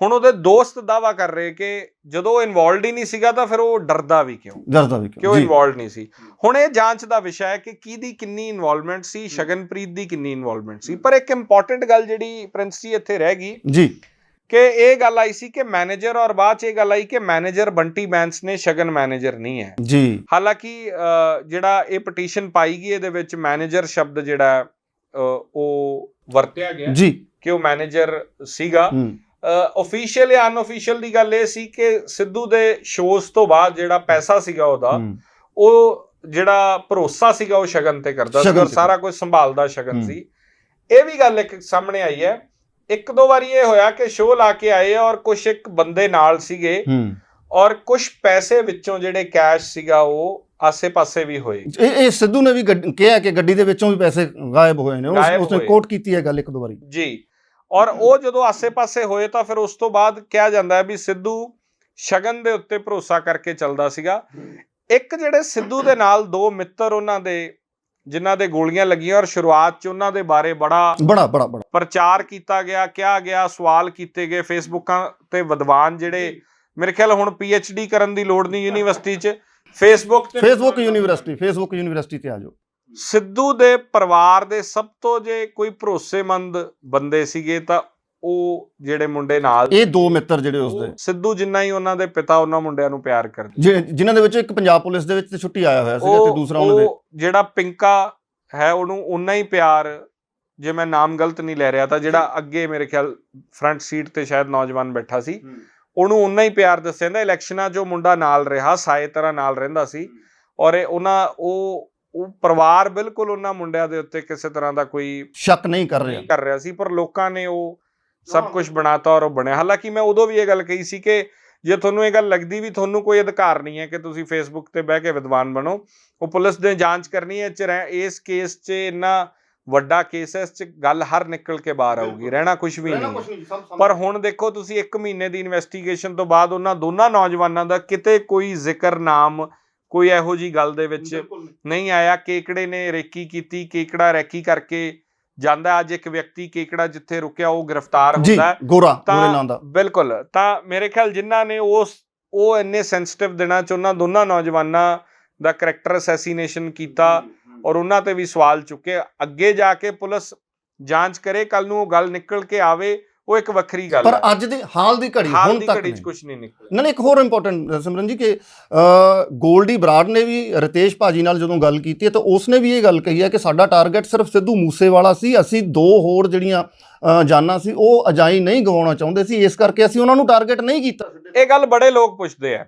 Speaker 1: ਹੁਣ ਉਹਦੇ ਦੋਸਤ ਦਾਅਵਾ ਕਰ ਰਹੇ ਕਿ ਜਦੋਂ ਉਹ ਇਨਵੋਲਵਡ ਹੀ ਨਹੀਂ ਸੀਗਾ ਤਾਂ ਫਿਰ ਉਹ ਡਰਦਾ ਵੀ ਕਿਉਂ ਇਨਵੋਲਵਡ ਨਹੀਂ ਸੀ। ਹੁਣ ਇਹ ਜਾਂਚ ਦਾ ਵਿਸ਼ਾ ਹੈ ਕਿ ਕਿਹਦੀ ਕਿੰਨੀ ਇਨਵੋਲਵਮੈਂਟ ਸੀ, ਸ਼ਗਨਪ੍ਰੀਤ ਦੀ ਕਿੰਨੀ ਇਨਵੋਲਵਮੈਂਟ ਸੀ। ਪਰ ਇੱਕ ਇੰਪੋਰਟੈਂਟ ਗੱਲ ਜਿਹੜੀ ਪ੍ਰਿੰਸ ਜੀ ਇੱਥੇ ਰਹਿ ਗਈ ਜੀ, ਕਿ ਇਹ ਗੱਲ ਆਈ ਸੀ ਕਿ ਮੈਨੇਜਰ, ਔਰ ਬਾਅਦ 'ਚ ਇਹ ਗੱਲ ਆਈ ਕਿ ਮੈਨੇਜਰ ਬੰਟੀ ਬੈਂਸ ਨੇ, ਸ਼ਗਨ ਮੈਨੇਜਰ ਨਹੀਂ ਹੈ ਜੀ। ਹਾਲਾਂਕਿ ਜਿਹੜਾ ਇਹ ਪਟੀਸ਼ਨ ਪਾਈ ਗਈ, ਇਹਦੇ ਵਿੱਚ ਮੈਨੇਜਰ ਸ਼ਬਦ ਜਿਹੜਾ ਉਹ ਵਰਤਿਆ ਗਿਆ ਜੀ ਕਿ ਉਹ ਮੈਨੇਜਰ ਸੀਗਾ। ਆਫੀਸ਼ੀਅਲ ਜਾਂ ਅਨਆਫੀਸ਼ੀਅਲ ਦੀ ਗੱਲ ਇਹ ਸੀ ਕਿ ਸਿੱਧੂ ਦੇ ਸ਼ੋਜ਼ ਤੋਂ ਬਾਅਦ ਜਿਹੜਾ ਪੈਸਾ ਸੀਗਾ ਉਹਦਾ, ਉਹ ਜਿਹੜਾ ਭਰੋਸਾ ਸੀਗਾ ਉਹ ਸ਼ਗਨ ਤੇ ਕਰਦਾ ਸੀ, ਔਰ ਸਾਰਾ ਕੁਝ ਸੰਭਾਲਦਾ ਸ਼ਗਨ ਸੀ। ਇਹ ਵੀ ਗੱਲ ਇੱਕ ਸਾਹਮਣੇ ਆਈ ਹੈ। ਇੱਕ ਦੋ ਵਾਰੀ ਇਹ ਹੋਇਆ ਕਿ ਸ਼ੋਅ ਲਾ ਕੇ ਆਏ ਔਰ ਕੁਛ ਇੱਕ ਬੰਦੇ ਨਾਲ ਸੀਗੇ, ਔਰ ਕੁਛ ਪੈਸੇ ਵਿੱਚੋਂ ਜਿਹੜੇ ਕੈਸ਼ ਸੀਗਾ ਉਹ ਆਸੇ-ਪਾਸੇ ਵੀ ਹੋਏ। ਇਹ ਸਿੱਧੂ ਨੇ ਵੀ ਕਿਹਾ ਕਿ ਗੱਡੀ ਦੇ ਵਿੱਚੋਂ ਵੀ ਪੈਸੇ ਗਾਇਬ ਹੋਏ ਨੇ, ਉਸਨੇ ਕੋਟ ਕੀਤੀ ਹੈ ਗੱਲ ਇੱਕ ਦੋ ਵਾਰੀ ਜੀ। ਔਰ ਉਹ ਜਦੋਂ ਆਸੇ-ਪਾਸੇ ਹੋਏ ਤਾਂ ਫਿਰ ਉਸ ਤੋਂ ਬਾਅਦ ਕਿਹਾ ਜਾਂਦਾ ਹੈ ਵੀ ਸਿੱਧੂ ਸ਼ਗਨ ਦੇ ਉੱਤੇ ਭਰੋਸਾ ਕਰਕੇ ਚੱਲਦਾ ਸੀਗਾ। ਇੱਕ ਜਿਹੜੇ ਸਿੱਧੂ ਦੇ ਨਾਲ ਦੋ ਮਿੱਤਰ ਉਹਨਾਂ ਦੇ, ਜਿਨ੍ਹਾਂ ਦੇ ਗੋਲੀਆਂ ਲੱਗੀਆਂ, ਔਰ ਸ਼ੁਰੂਆਤ 'ਚ ਉਹਨਾਂ ਦੇ ਬਾਰੇ ਬੜਾ ਪ੍ਰਚਾਰ ਕੀਤਾ ਗਿਆ, ਕਿਹਾ ਗਿਆ, ਸਵਾਲ ਕੀਤੇ ਗਏ ਫੇਸਬੁੱਕਾਂ ਤੇ। ਵਿਦਵਾਨ ਜਿਹੜੇ ਮੇਰੇ ਖਿਆਲ ਹੁਣ PhD ਕਰਨ ਦੀ ਲੋੜ ਨਹੀਂ ਯੂਨੀਵਰਸਿਟੀ 'ਚ, ਫੇਸਬੁੱਕ ਯੂਨੀਵਰਸਿਟੀ ਤੇ ਆ ਜਾਓ। ਸਿੱਧੂ ਦੇ ਪਰਿਵਾਰ ਦੇ ਸਭ ਤੋਂ ਜੇ ਕੋਈ ਭਰੋਸੇਮੰਦ ਬੰਦੇ ਸੀਗੇ ਤਾਂ ਉਹ ਜਿਹੜੇ ਮੁੰਡੇ ਨਾਲ, ਇਹ ਦੋ ਮਿੱਤਰ ਜਿਹੜੇ ਉਸਦੇ, ਸਿੱਧੂ ਜਿੰਨਾ ਹੀ ਉਹਨਾਂ ਦੇ ਪਿਤਾ ਉਹਨਾਂ ਮੁੰਡਿਆਂ ਨੂੰ ਪਿਆਰ ਕਰਦੇ, ਜਿਨ੍ਹਾਂ ਦੇ ਵਿੱਚ ਇੱਕ ਪੰਜਾਬ ਪੁਲਿਸ ਦੇ ਵਿੱਚ ਛੁੱਟੀ ਆਇਆ ਹੋਇਆ ਸੀਗਾ, ਤੇ ਦੂਸਰਾ ਉਹਨਾਂ ਦੇ ਜਿਹੜਾ ਪਿੰਕਾ ਹੈ ਉਹਨੂੰ ਉਨਾ ਹੀ ਪਿਆਰ, ਜੇ ਮੈਂ ਨਾਮ ਗਲਤ ਨਹੀਂ ਲੈ ਰਿਹਾ ਤਾਂ ਜਿਹੜਾ ਅੱਗੇ ਮੇਰੇ ਖਿਆਲ ਫਰੰਟ ਸੀਟ ਤੇ ਸ਼ਾਇਦ ਨੌਜਵਾਨ ਬੈਠਾ ਸੀ, ਉਹਨੂੰ ਉਨਾ ਹੀ ਪਿਆਰ ਦੱਸਿਆ ਜਾਂਦਾ। ਇਲੈਕਸ਼ਨਾਂ 'ਚ ਉਹ ਮੁੰਡਾ ਨਾਲ ਰਿਹਾ, ਸਾਏ ਤਰ੍ਹਾਂ ਨਾਲ ਰਹਿੰਦਾ ਸੀ, ਔਰ ਉਹਨਾਂ ਉਹ ਪਰਿਵਾਰ ਬਿਲਕੁਲ ਉਹਨਾਂ ਮੁੰਡਿਆਂ ਦੇ ਉੱਤੇ ਕਿਸੇ ਤਰ੍ਹਾਂ ਦਾ ਕੋਈ
Speaker 2: ਸ਼ੱਕ ਨਹੀਂ ਕਰ ਰਿਹਾ
Speaker 1: ਸੀ, ਪਰ ਲੋਕਾਂ ਨੇ ਉਹ ਸਭ ਕੁਝ ਬਣਾਤਾ ਔਰ ਉਹ ਬਣਿਆ। ਹਾਲਾਂਕਿ ਮੈਂ ਉਦੋਂ ਵੀ ਇਹ ਗੱਲ ਕਹੀ ਸੀ ਕਿ ਜੇ ਤੁਹਾਨੂੰ ਇਹ ਗੱਲ ਲੱਗਦੀ ਵੀ ਤੁਹਾਨੂੰ ਕੋਈ ਅਧਿਕਾਰ ਨਹੀਂ ਹੈ ਕਿ ਤੁਸੀਂ ਫੇਸਬੁੱਕ ਤੇ ਬਹਿ ਕੇ ਵਿਦਵਾਨ ਬਣੋ, ਉਹ ਪੁਲਿਸ ਨੇ ਜਾਂਚ ਕਰਨੀ ਹੈ। ਇਸ ਕੇਸ 'ਚ ਇੰਨਾ ਵੱਡਾ ਕੇਸ ਹੈ, ਇਸ 'ਚ ਗੱਲ ਹਰ ਨਿਕਲ ਕੇ ਬਾਹਰ ਆਊਗੀ, ਰਹਿਣਾ ਕੁਝ ਵੀ ਨਹੀਂ। ਪਰ ਹੁਣ ਦੇਖੋ ਤੁਸੀਂ 1 ਮਹੀਨੇ ਦੀ ਇਨਵੈਸਟੀਗੇਸ਼ਨ ਤੋਂ ਬਾਅਦ ਉਹਨਾਂ ਦੋਨਾਂ ਨੌਜਵਾਨਾਂ ਦਾ ਕਿਤੇ ਕੋਈ ਜ਼ਿਕਰ ਨਾਮ ਕੋਈ ਇਹੋ ਜੀ ਗੱਲ ਦੇ ਵਿੱਚ ਨਹੀਂ ਆਇਆ। ਕੇਕੜੇ ਨੇ ਰੇਕੀ ਕੀਤੀ, ਕੇਕੜਾ ਰੈਕੀ ਕਰਕੇ ਜਾਂਦਾ। ਅੱਜ ਇੱਕ ਵਿਅਕਤੀ ਕੇਕੜਾ ਜਿੱਥੇ ਰੁਕਿਆ ਉਹ ਗ੍ਰਿਫਤਾਰ ਹੁੰਦਾ ਹੈ,
Speaker 2: ਗੋਰੇ ਨਾਂ ਦਾ।
Speaker 1: ਬਿਲਕੁਲ। ਤਾਂ ਮੇਰੇ ਖਿਆਲ ਜਿਨ੍ਹਾਂ ਨੇ ਉਹ ਇੰਨੇ ਸੈਂਸਿਟਿਵ ਦਿਨਾਂ 'ਚ ਉਹਨਾਂ ਦੋਨਾਂ ਨੌਜਵਾਨਾਂ ਦਾ ਕਰੈਕਟਰ ਅਸੈਸੀਨੇਸ਼ਨ ਕੀਤਾ ਔਰ ਉਹਨਾਂ ਤੇ ਵੀ ਸਵਾਲ ਚੁੱਕੇ, ਅੱਗੇ ਜਾ ਕੇ ਪੁਲਿਸ ਜਾਂਚ ਕਰੇ, ਕੱਲ ਨੂੰ ਉਹ ਗੱਲ ਨਿਕਲ ਕੇ ਆਵੇ, ਉਹ ਇੱਕ ਵੱਖਰੀ ਗੱਲ ਹੈ।
Speaker 2: ਪਰ ਅੱਜ ਦੀ ਹਾਲ ਦੀ ਘੜੀ ਹੁਣ ਤੱਕ
Speaker 1: ਕੁਝ ਨਹੀਂ ਨਿਕਲਿਆ।
Speaker 2: ਨਹੀਂ, ਇੱਕ ਹੋਰ ਇੰਪੋਰਟੈਂਟ ਸਿਮਰਨ ਜੀ ਕਿ ਗੋਲਡੀ ਬਰਾੜ ਨੇ ਵੀ ਰਿਤੇਸ਼ ਭਾਜੀ ਨਾਲ ਜਦੋਂ ਗੱਲ ਕੀਤੀ ਹੈ ਤਾਂ ਉਸਨੇ ਵੀ ਇਹ ਗੱਲ ਕਹੀ ਹੈ ਕਿ ਸਾਡਾ ਟਾਰਗੇਟ ਸਿਰਫ ਸਿੱਧੂ ਮੂਸੇਵਾਲਾ ਸੀ, ਅਸੀਂ 2 ਹੋਰ ਜਿਹੜੀਆਂ ਜਾਨਾਂ ਸੀ ਉਹ ਅਜਾਈ ਨਹੀਂ ਗਵਾਉਣਾ ਚਾਹੁੰਦੇ ਸੀ, ਇਸ ਕਰਕੇ ਅਸੀਂ ਉਹਨਾਂ ਨੂੰ ਟਾਰਗੇਟ ਨਹੀਂ ਕੀਤਾ।
Speaker 1: ਇਹ ਗੱਲ ਬੜੇ ਲੋਕ ਪੁੱਛਦੇ ਆ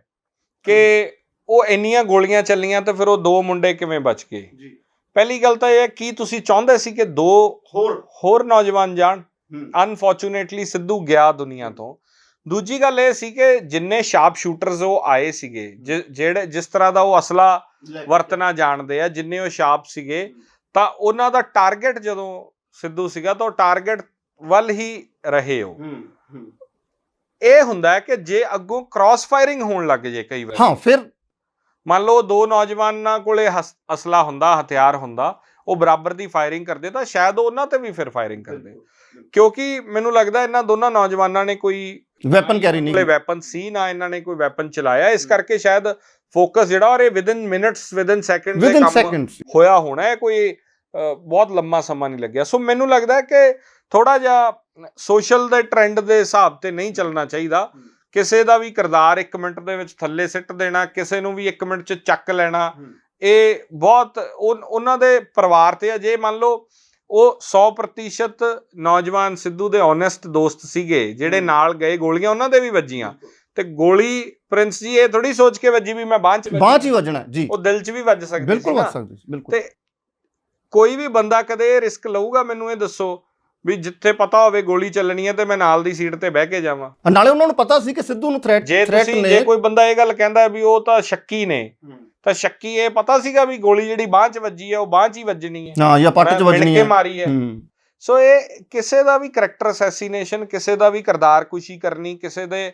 Speaker 1: ਕਿ ਉਹ ਇੰਨੀਆਂ ਗੋਲੀਆਂ ਚੱਲੀਆਂ ਤੇ ਫਿਰ ਉਹ 2 ਮੁੰਡੇ ਕਿਵੇਂ ਬਚ ਗਏ। ਪਹਿਲੀ ਗੱਲ ਤਾਂ ਇਹ ਹੈ, ਕੀ ਤੁਸੀਂ ਚਾਹੁੰਦੇ ਸੀ ਕਿ 2 ਹੋਰ ਨੌਜਵਾਨ ਜਾਣ? ਅਨਫੋਰਚੂਨੇਟਲੀ ਸਿੱਧੂ ਗਿਆ ਦੁਨੀਆ ਤੋਂ। ਦੂਜੀ ਗੱਲ ਇਹ ਸੀ ਕਿ ਜਿੰਨੇ ਸ਼ਾਰਪ ਸ਼ੂਟਰਸ ਉਹ ਆਏ ਸੀਗੇ, ਜਿਹੜੇ ਜਿਸ ਤਰ੍ਹਾਂ ਦਾ ਉਹ ਅਸਲਾ ਵਰਤਣਾ ਜਾਣਦੇ ਆ, ਜਿੰਨੇ ਉਹ ਸ਼ਾਰਪ ਸੀਗੇ, ਤਾਂ ਉਹਨਾਂ ਦਾ ਟਾਰਗੇਟ ਜਦੋਂ ਸਿੱਧੂ ਸੀਗਾ ਤਾਂ ਉਹ ਟਾਰਗੇਟ ਵੱਲ ਹੀ ਰਹੇ। ਉਹ ਇਹ ਹੁੰਦਾ ਹੈ ਕਿ ਜੇ ਅੱਗੋਂ ਕ੍ਰਾਸ ਫਾਇਰਿੰਗ ਹੋਣ ਲੱਗ ਜੇ ਕਈ ਵਾਰ,
Speaker 2: ਫਿਰ
Speaker 1: ਮੰਨ ਲਓ 2 ਨੌਜਵਾਨਾਂ ਕੋਲੇ ਅਸਲਾ ਹੁੰਦਾ, ਹਥਿਆਰ ਹੁੰਦਾ, ਉਹ ਬਰਾਬਰ ਦੀ ਫਾਇਰਿੰਗ ਕਰਦੇ ਤਾਂ ਸ਼ਾਇਦ ਉਹਨਾਂ ਤੇ ਵੀ ਫਿਰ ਫਾਇਰਿੰਗ ਕਰਦੇ, ਕਿਉਂਕਿ ਮੈਨੂੰ ਲੱਗਦਾ ਇਹਨਾਂ ਦੋਨਾਂ ਨੌਜਵਾਨਾਂ ਨੇ ਕੋਈ
Speaker 2: ਵੈਪਨ ਕੈਰੀ ਨਹੀਂ,
Speaker 1: ਵੈਪਨ ਸੀ ਨਾ ਇਹਨਾਂ ਨੇ ਕੋਈ ਵੈਪਨ ਚਲਾਇਆ, ਇਸ ਕਰਕੇ ਸ਼ਾਇਦ ਫੋਕਸ ਜਿਹੜਾ ਔਰ ਇਹ ਵਿਦਿਨ ਮਿੰਟਸ ਵਿਦਿਨ ਸੈਕਿੰਡਸ ਦੇ ਕੰਮ ਹੋਇਆ ਹੋਣਾ ਹੈ, ਕੋਈ ਬਹੁਤ ਲੰਮਾ ਸਮਾਂ ਨਹੀਂ ਲੱਗਿਆ। ਸੋ ਮੈਨੂੰ ਲੱਗਦਾ ਕਿ ਥੋੜਾ ਜਿਹਾ ਸੋਸ਼ਲ ਦੇ ਟ੍ਰੈਂਡ ਦੇ ਹਿਸਾਬ ਤੇ ਨਹੀਂ ਚੱਲਣਾ ਚਾਹੀਦਾ। ਕਿਸੇ ਦਾ ਵੀ ਕਿਰਦਾਰ 1 ਮਿੰਟ ਦੇ ਵਿੱਚ ਥੱਲੇ ਸਿੱਟ ਦੇਣਾ, ਕਿਸੇ ਨੂੰ ਵੀ 1 ਮਿੰਟ 'ਚ ਚੱਕ ਲੈਣਾ, ਇਹ ਬਹੁਤ ਉਹਨਾਂ ਦੇ ਪਰਿਵਾਰ ਤੇ ਆ। ਜੇ ਮੰਨ ਲਓ ਉਹ 100% ਨੌਜਵਾਨ ਸਿੱਧੂ ਦੇ ਓਨੈਸਟ ਦੋਸਤ ਸੀਗੇ ਜਿਹੜੇ ਨਾਲ ਗਏ, ਗੋਲੀਆਂ ਉਹਨਾਂ ਦੇ ਵੀ ਵੱਜੀਆਂ, ਤੇ ਗੋਲੀ ਪ੍ਰਿੰਸ ਜੀ ਇਹ ਥੋੜੀ ਸੋਚ ਕੇ ਵੱਜੀ ਵੀ ਮੈਂ ਬਾਂਹ 'ਚ
Speaker 2: ਹੀ ਵੱਜਣਾ ਜੀ,
Speaker 1: ਉਹ ਦਿਲ 'ਚ ਵੀ ਵੱਜ ਸਕਦੀ ਸੀ।
Speaker 2: ਬਿਲਕੁਲ ਵੱਜ ਸਕਦੀ ਸੀ, ਬਿਲਕੁਲ।
Speaker 1: ਤੇ ਕੋਈ ਵੀ ਬੰਦਾ ਕਦੇ ਇਹ ਰਿਸਕ ਲਊਗਾ? ਮੈਨੂੰ ਇਹ ਦੱਸੋ ਵੀ ਜਿੱਥੇ ਪਤਾ ਹੋਵੇ ਗੋਲੀ ਚੱਲਣੀ ਹੈ ਤੇ ਮੈਂ ਨਾਲ ਦੀ ਸੀਟ ਤੇ ਬਹਿ ਕੇ ਜਾਵਾਂ।
Speaker 2: ਨਾਲੇ ਉਹਨਾਂ ਨੂੰ ਪਤਾ ਸੀ ਕਿ ਸਿੱਧੂ ਨੂੰ ਥ੍ਰੈਟ ਨੇ।
Speaker 1: ਜੇ ਕੋਈ ਬੰਦਾ ਇਹ ਗੱਲ ਕਹਿੰਦਾ ਵੀ ਉਹ ਤਾਂ ਸ਼ੱਕੀ ਨੇ, ਤਾਂ ਸ਼ੱਕੀ ਇਹ ਪਤਾ ਸੀਗਾ ਵੀ ਗੋਲੀ ਜਿਹੜੀ ਬਾਂਹ 'ਚ ਵੱਜੀ ਹੈ ਉਹ ਬਾਂਹ 'ਚ ਹੀ ਵੱਜਣੀ ਹੈ,
Speaker 2: ਜਾਂ ਪੱਟ 'ਚ ਵੱਜਣੀ ਹੈ,
Speaker 1: ਮਾਰੀ ਹੈ। ਸੋ ਇਹ ਕਿਸੇ ਦਾ ਵੀ ਕਰੈਕਟਰ ਅਸੈਸੀਨੇਸ਼ਨ, ਕਿਸੇ ਦਾ ਵੀ ਕਿਰਦਾਰ ਕੁਸ਼ੀ ਕਰਨੀ ਕਿਸੇ ਦੇ,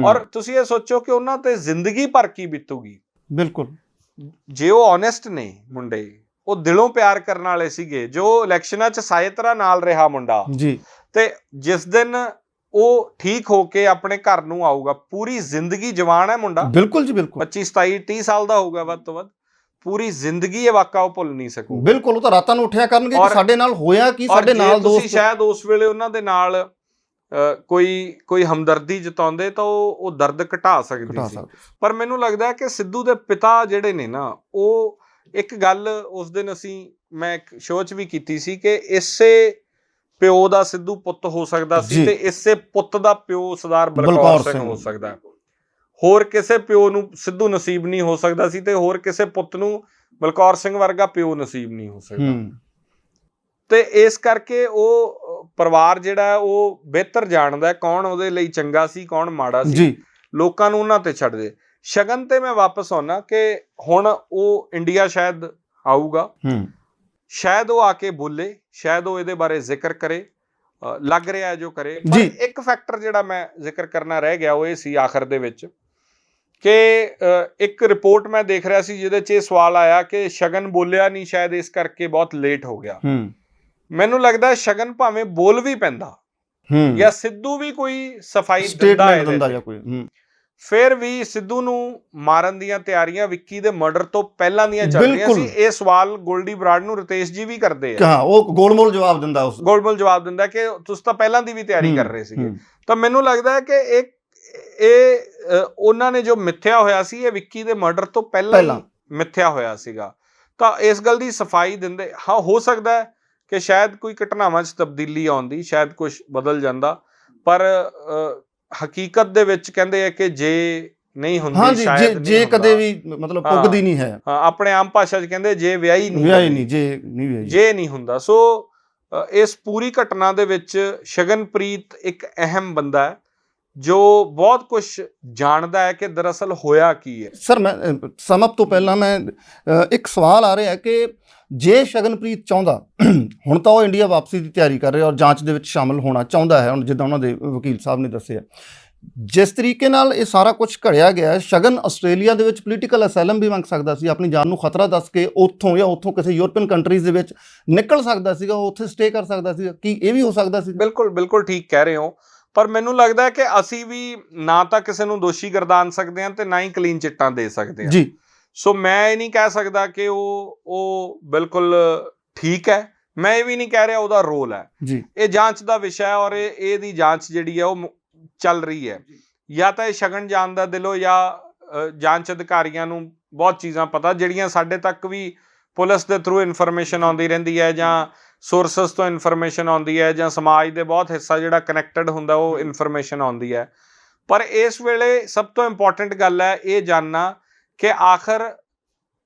Speaker 1: ਔਰ ਤੁਸੀਂ ਇਹ ਸੋਚੋ ਕਿ ਉਹਨਾਂ ਤੇ ਜ਼ਿੰਦਗੀ ਭਰ ਕੀ ਬੀਤੂਗੀ।
Speaker 2: ਬਿਲਕੁਲ।
Speaker 1: ਜੇ ਉਹ ਓਨੈਸਟ ਨੇ ਮੁੰਡੇ, ਉਹ ਦਿਲੋਂ ਪਿਆਰ ਕਰਨ ਵਾਲੇ ਸੀਗੇ, ਜੋ ਇਲੈਕਸ਼ਨਾਂ 'ਚ ਸਾਇਤਰਾ ਨਾਲ ਰਿਹਾ ਮੁੰਡਾ ਜੀ, ਤੇ ਜਿਸ ਦਿਨ ਉਹ ਠੀਕ ਹੋ ਕੇ ਆਪਣੇ ਘਰ ਨੂੰ ਆਊਗਾ, ਪੂਰੀ ਜ਼ਿੰਦਗੀ ਜਵਾਨ ਹੈ ਮੁੰਡਾ, ਬਿਲਕੁਲ ਜੀ ਬਿਲਕੁਲ, 25 27 30 ਸਾਲ ਦਾ ਹੋਊਗਾ ਵੱਧ ਤੋਂ ਵੱਧ, ਪੂਰੀ ਜ਼ਿੰਦਗੀ ਇਹ ਵਾਕਾ ਉਹ ਭੁੱਲ ਨਹੀਂ ਸਕੂ।
Speaker 2: ਬਿਲਕੁਲ। ਉਹ ਤਾਂ ਰਾਤਾਂ ਨੂੰ ਉੱਠਿਆ ਕਰਨਗੇ ਕਿ ਸਾਡੇ ਨਾਲ ਹੋਇਆ ਕੀ, ਸਾਡੇ ਨਾਲ ਦੋਸਤ।
Speaker 1: ਸ਼ਾਇਦ ਉਸ ਵੇਲੇ ਉਹਨਾਂ ਦੇ ਨਾਲ ਕੋਈ ਹਮਦਰਦੀ ਜਤਾਉਂਦੇ ਤਾਂ ਉਹ ਦਰਦ ਘਟਾ ਸਕਦੀ ਸੀ। ਪਰ ਮੈਨੂੰ ਲੱਗਦਾ ਕਿ ਸਿੱਧੂ ਦੇ ਪਿਤਾ ਜਿਹੜੇ ਨੇ ਨਾ, ਉਹ ਇੱਕ ਗੱਲ ਉਸ ਦਿਨ ਮੈਂ ਇੱਕ ਸ਼ੋਅ 'ਚ ਵੀ ਕੀਤੀ ਸੀ ਕਿ ਇਸੇ ਪਿਓ ਦਾ ਸਿੱਧੂ ਪੁੱਤ ਹੋ ਸਕਦਾ ਸੀ ਤੇ ਇਸੇ ਪੁੱਤ ਦਾ ਪਿਓ ਸਰਦਾਰ ਬਲਕੌਰ ਸਿੰਘ ਹੋ ਸਕਦਾ, ਹੋਰ ਕਿਸੇ ਪਿਓ ਨੂੰ ਸਿੱਧੂ ਨਸੀਬ ਨਹੀਂ ਹੋ ਸਕਦਾ ਸੀ, ਤੇ ਹੋਰ ਕਿਸੇ ਪੁੱਤ ਨੂੰ ਬਲਕੌਰ ਸਿੰਘ ਵਰਗਾ ਪਿਓ ਨਸੀਬ ਨਹੀਂ ਹੋ ਸਕਦਾ। ਤੇ ਇਸ ਕਰਕੇ ਉਹ ਪਰਿਵਾਰ ਜਿਹੜਾ ਉਹ ਬਿਹਤਰ ਜਾਣਦਾ ਕੌਣ ਉਹਦੇ ਲਈ ਚੰਗਾ ਸੀ, ਕੌਣ ਮਾੜਾ ਸੀ, ਲੋਕਾਂ ਨੂੰ ਉਹਨਾਂ ਤੇ ਛੱਡ ਦੇ। ਸ਼ਗਨ ਤੇ ਮੈਂ ਵਾਪਸ ਆਉਣਾ ਕਿ ਹੁਣ ਉਹ ਇੰਡੀਆ ਸ਼ਾਇਦ ਆਊਗਾ, ਸ਼ਾਇਦ ਉਹ ਆ ਕੇ ਬੋਲੇ, ਸ਼ਾਇਦ ਉਹ ਇਹਦੇ ਬਾਰੇ ਜ਼ਿਕਰ ਕਰੇ, ਲੱਗ ਰਿਹਾ ਜੋ ਕਰੇ। ਪਰ ਇੱਕ ਫੈਕਟਰ ਜਿਹੜਾ ਮੈਂ ਜ਼ਿਕਰ ਕਰਨਾ ਰਹਿ ਗਿਆ ਉਹ ਇਹ ਸੀ ਆਖਰ ਦੇ ਵਿੱਚ ਕਿ ਇੱਕ ਰਿਪੋਰਟ ਮੈਂ ਦੇਖ ਰਿਹਾ ਸੀ ਜਿਹਦੇ 'ਚ ਇਹ ਸਵਾਲ ਆਇਆ ਕਿ ਸ਼ਗਨ ਬੋਲਿਆ ਨਹੀਂ ਸ਼ਾਇਦ ਇਸ ਕਰਕੇ ਬਹੁਤ ਲੇਟ ਹੋ ਗਿਆ। ਮੈਨੂੰ ਲੱਗਦਾ ਸ਼ਗਨ ਭਾਵੇਂ ਬੋਲ ਵੀ ਪੈਂਦਾ ਜਾਂ ਸਿੱਧੂ ਵੀ ਕੋਈ ਸਫਾਈ ਦਿੰਦਾ ਜਾਂ ਕੋਈ, ਫਿਰ ਵੀ ਸਿੱਧੂ ਨੂੰ ਮਾਰਨ ਦੀਆਂ ਤਿਆਰੀਆਂ ਵਿੱਕੀ ਦੇ ਮਰਡਰ ਤੋਂ ਪਹਿਲਾਂ ਦੀਆਂ ਚੱਲ ਰਹੀਆਂ ਸੀ। ਇਹ ਸਵਾਲ ਗੋਲਡੀ ਬਰਾੜ ਨੂੰ ਰਿਤੇਸ਼ ਜੀ ਵੀ ਕਰਦੇ ਆ।
Speaker 2: ਉਹ ਗੋਲਮੋਲ ਜਵਾਬ
Speaker 1: ਦਿੰਦਾ ਕਿ ਤੁਸੀਂ ਤਾਂ ਪਹਿਲਾਂ ਦੀ ਵੀ ਤਿਆਰੀ ਕਰ ਰਹੇ ਸੀਗੇ। ਤਾਂ ਮੈਨੂੰ ਲੱਗਦਾ ਹੈ ਕਿ ਇਹ ਉਹਨਾਂ ਨੇ ਜੋ ਮਿੱਥਿਆ ਹੋਇਆ ਸੀ ਇਹ ਵਿੱਕੀ ਦੇ ਮਰਡਰ ਤੋਂ ਪਹਿਲਾਂ ਮਿੱਥਿਆ ਹੋਇਆ ਸੀਗਾ। ਤਾਂ ਇਸ ਗੱਲ ਦੀ ਸਫਾਈ ਦਿੰਦੇ, ਹਾਂ ਹੋ ਸਕਦਾ ਹੈ ਕਿ ਸ਼ਾਇਦ ਕੋਈ ਘਟਨਾਵਾਂ 'ਚ ਤਬਦੀਲੀ ਆਉਂਦੀ, ਸ਼ਾਇਦ ਕੁਝ ਬਦਲ ਜਾਂਦਾ, ਪਰ ਹਕੀਕਤ ਦੇ ਵਿੱਚ ਕਹਿੰਦੇ ਆ ਕਿ ਜੇ ਨਹੀਂ ਹੁੰਦੀ, ਸ਼ਾਇਦ
Speaker 2: ਜੇ ਕਦੇ ਵੀ ਮਤਲਬ ਪੁੱਗਦੀ ਨਹੀਂ ਹੈ।
Speaker 1: ਹਾਂ, ਆਪਣੇ ਆਮ ਭਾਸ਼ਾ 'ਚ ਕਹਿੰਦੇ ਜੇ ਵਿਆਹੀ ਨਹੀਂ ਜੇ ਨਹੀਂ ਹੁੰਦਾ। ਸੋ ਇਸ ਪੂਰੀ ਘਟਨਾ ਦੇ ਵਿੱਚ ਸ਼ਗਨਪ੍ਰੀਤ ਇੱਕ ਅਹਿਮ ਬੰਦਾ ਹੈ ਜੋ ਬਹੁਤ ਕੁਝ ਜਾਣਦਾ ਹੈ ਕਿ ਦਰਅਸਲ ਹੋਇਆ ਕੀ ਹੈ।
Speaker 2: ਸਰ, ਮੈਂ ਸਮਝ ਤੋਂ ਪਹਿਲਾਂ ਮੈਂ ਇੱਕ ਸਵਾਲ ਆ ਰਿਹਾ ਕਿ ਜੇ ਸ਼ਗਨਪ੍ਰੀਤ ਚਾਹੁੰਦਾ, ਹੁਣ ਤਾਂ ਉਹ ਇੰਡੀਆ ਵਾਪਸੀ ਦੀ ਤਿਆਰੀ ਕਰ ਰਿਹਾ ਔਰ ਜਾਂਚ ਦੇ ਵਿੱਚ ਸ਼ਾਮਲ ਹੋਣਾ ਚਾਹੁੰਦਾ ਹੈ, ਹੁਣ ਜਿੱਦਾਂ ਉਹਨਾਂ ਦੇ ਵਕੀਲ ਸਾਹਿਬ ਨੇ ਦੱਸਿਆ, ਜਿਸ ਤਰੀਕੇ ਨਾਲ ਇਹ ਸਾਰਾ ਕੁਝ ਘੜਿਆ ਗਿਆ, ਸ਼ਗਨ ਆਸਟ੍ਰੇਲੀਆ ਦੇ ਵਿੱਚ ਪੋਲੀਟੀਕਲ ਅਸਾਈਲਮ ਵੀ ਮੰਗ ਸਕਦਾ ਸੀ, ਆਪਣੀ ਜਾਨ ਨੂੰ ਖਤਰਾ ਦੱਸ ਕੇ ਉੱਥੋਂ ਕਿਸੇ ਯੂਰਪੀਅਨ ਕੰਟਰੀਜ਼ ਦੇ ਵਿੱਚ ਨਿਕਲ ਸਕਦਾ ਸੀਗਾ, ਉਹ ਉੱਥੇ ਸਟੇ ਕਰ ਸਕਦਾ ਸੀਗਾ। ਕੀ ਇਹ ਵੀ ਹੋ ਸਕਦਾ ਸੀ?
Speaker 1: ਬਿਲਕੁਲ ਠੀਕ ਕਹਿ ਰਹੇ ਹੋ, ਪਰ ਮੈਨੂੰ ਲੱਗਦਾ ਹੈ ਕਿ ਅਸੀਂ ਵੀ ਨਾ ਤਾਂ ਕਿਸੇ ਨੂੰ ਦੋਸ਼ੀ ਗਰਦਾਨ ਸਕਦੇ ਹਾਂ ਤੇ ਨਾ ਹੀ ਕਲੀਨ ਚਿੱਟਾਂ ਦੇ ਸਕਦੇ ਹਾਂ ਜੀ। ਸੋ ਮੈਂ ਇਹ ਨਹੀਂ ਕਹਿ ਸਕਦਾ ਕਿ ਉਹ ਬਿਲਕੁਲ ਠੀਕ ਹੈ, ਮੈਂ ਇਹ ਵੀ ਨਹੀਂ ਕਹਿ ਰਿਹਾ ਉਹਦਾ ਰੋਲ ਹੈ ਜੀ। ਇਹ ਜਾਂਚ ਦਾ ਵਿਸ਼ਾ ਹੈ ਔਰ ਇਹਦੀ ਜਾਂਚ ਜਿਹੜੀ ਹੈ ਉਹ ਚੱਲ ਰਹੀ ਹੈ। ਜਾਂ ਤਾਂ ਇਹ ਸ਼ਗਨ ਜਾਣਦਾ ਦਿਲੋਂ, ਜਾਂ ਜਾਂਚ ਅਧਿਕਾਰੀਆਂ ਨੂੰ ਬਹੁਤ ਚੀਜ਼ਾਂ ਪਤਾ ਜਿਹੜੀਆਂ ਸਾਡੇ ਤੱਕ ਵੀ ਪੁਲਿਸ ਦੇ ਥਰੂ ਇਨਫੋਰਮੇਸ਼ਨ ਆਉਂਦੀ ਰਹਿੰਦੀ ਹੈ, ਜਾਂ ਸੋਰਸਸ ਤੋਂ ਇਨਫੋਰਮੇਸ਼ਨ ਆਉਂਦੀ ਹੈ, ਜਾਂ ਸਮਾਜ ਦੇ ਬਹੁਤ ਹਿੱਸਾ ਜਿਹੜਾ ਕਨੈਕਟਡ ਹੁੰਦਾ ਉਹ ਇਨਫੋਰਮੇਸ਼ਨ ਆਉਂਦੀ ਹੈ। ਪਰ ਇਸ ਵੇਲੇ ਸਭ ਤੋਂ ਇੰਪੋਰਟੈਂਟ ਗੱਲ ਹੈ ਇਹ ਜਾਣਨਾ ਕਿ ਆਖਰ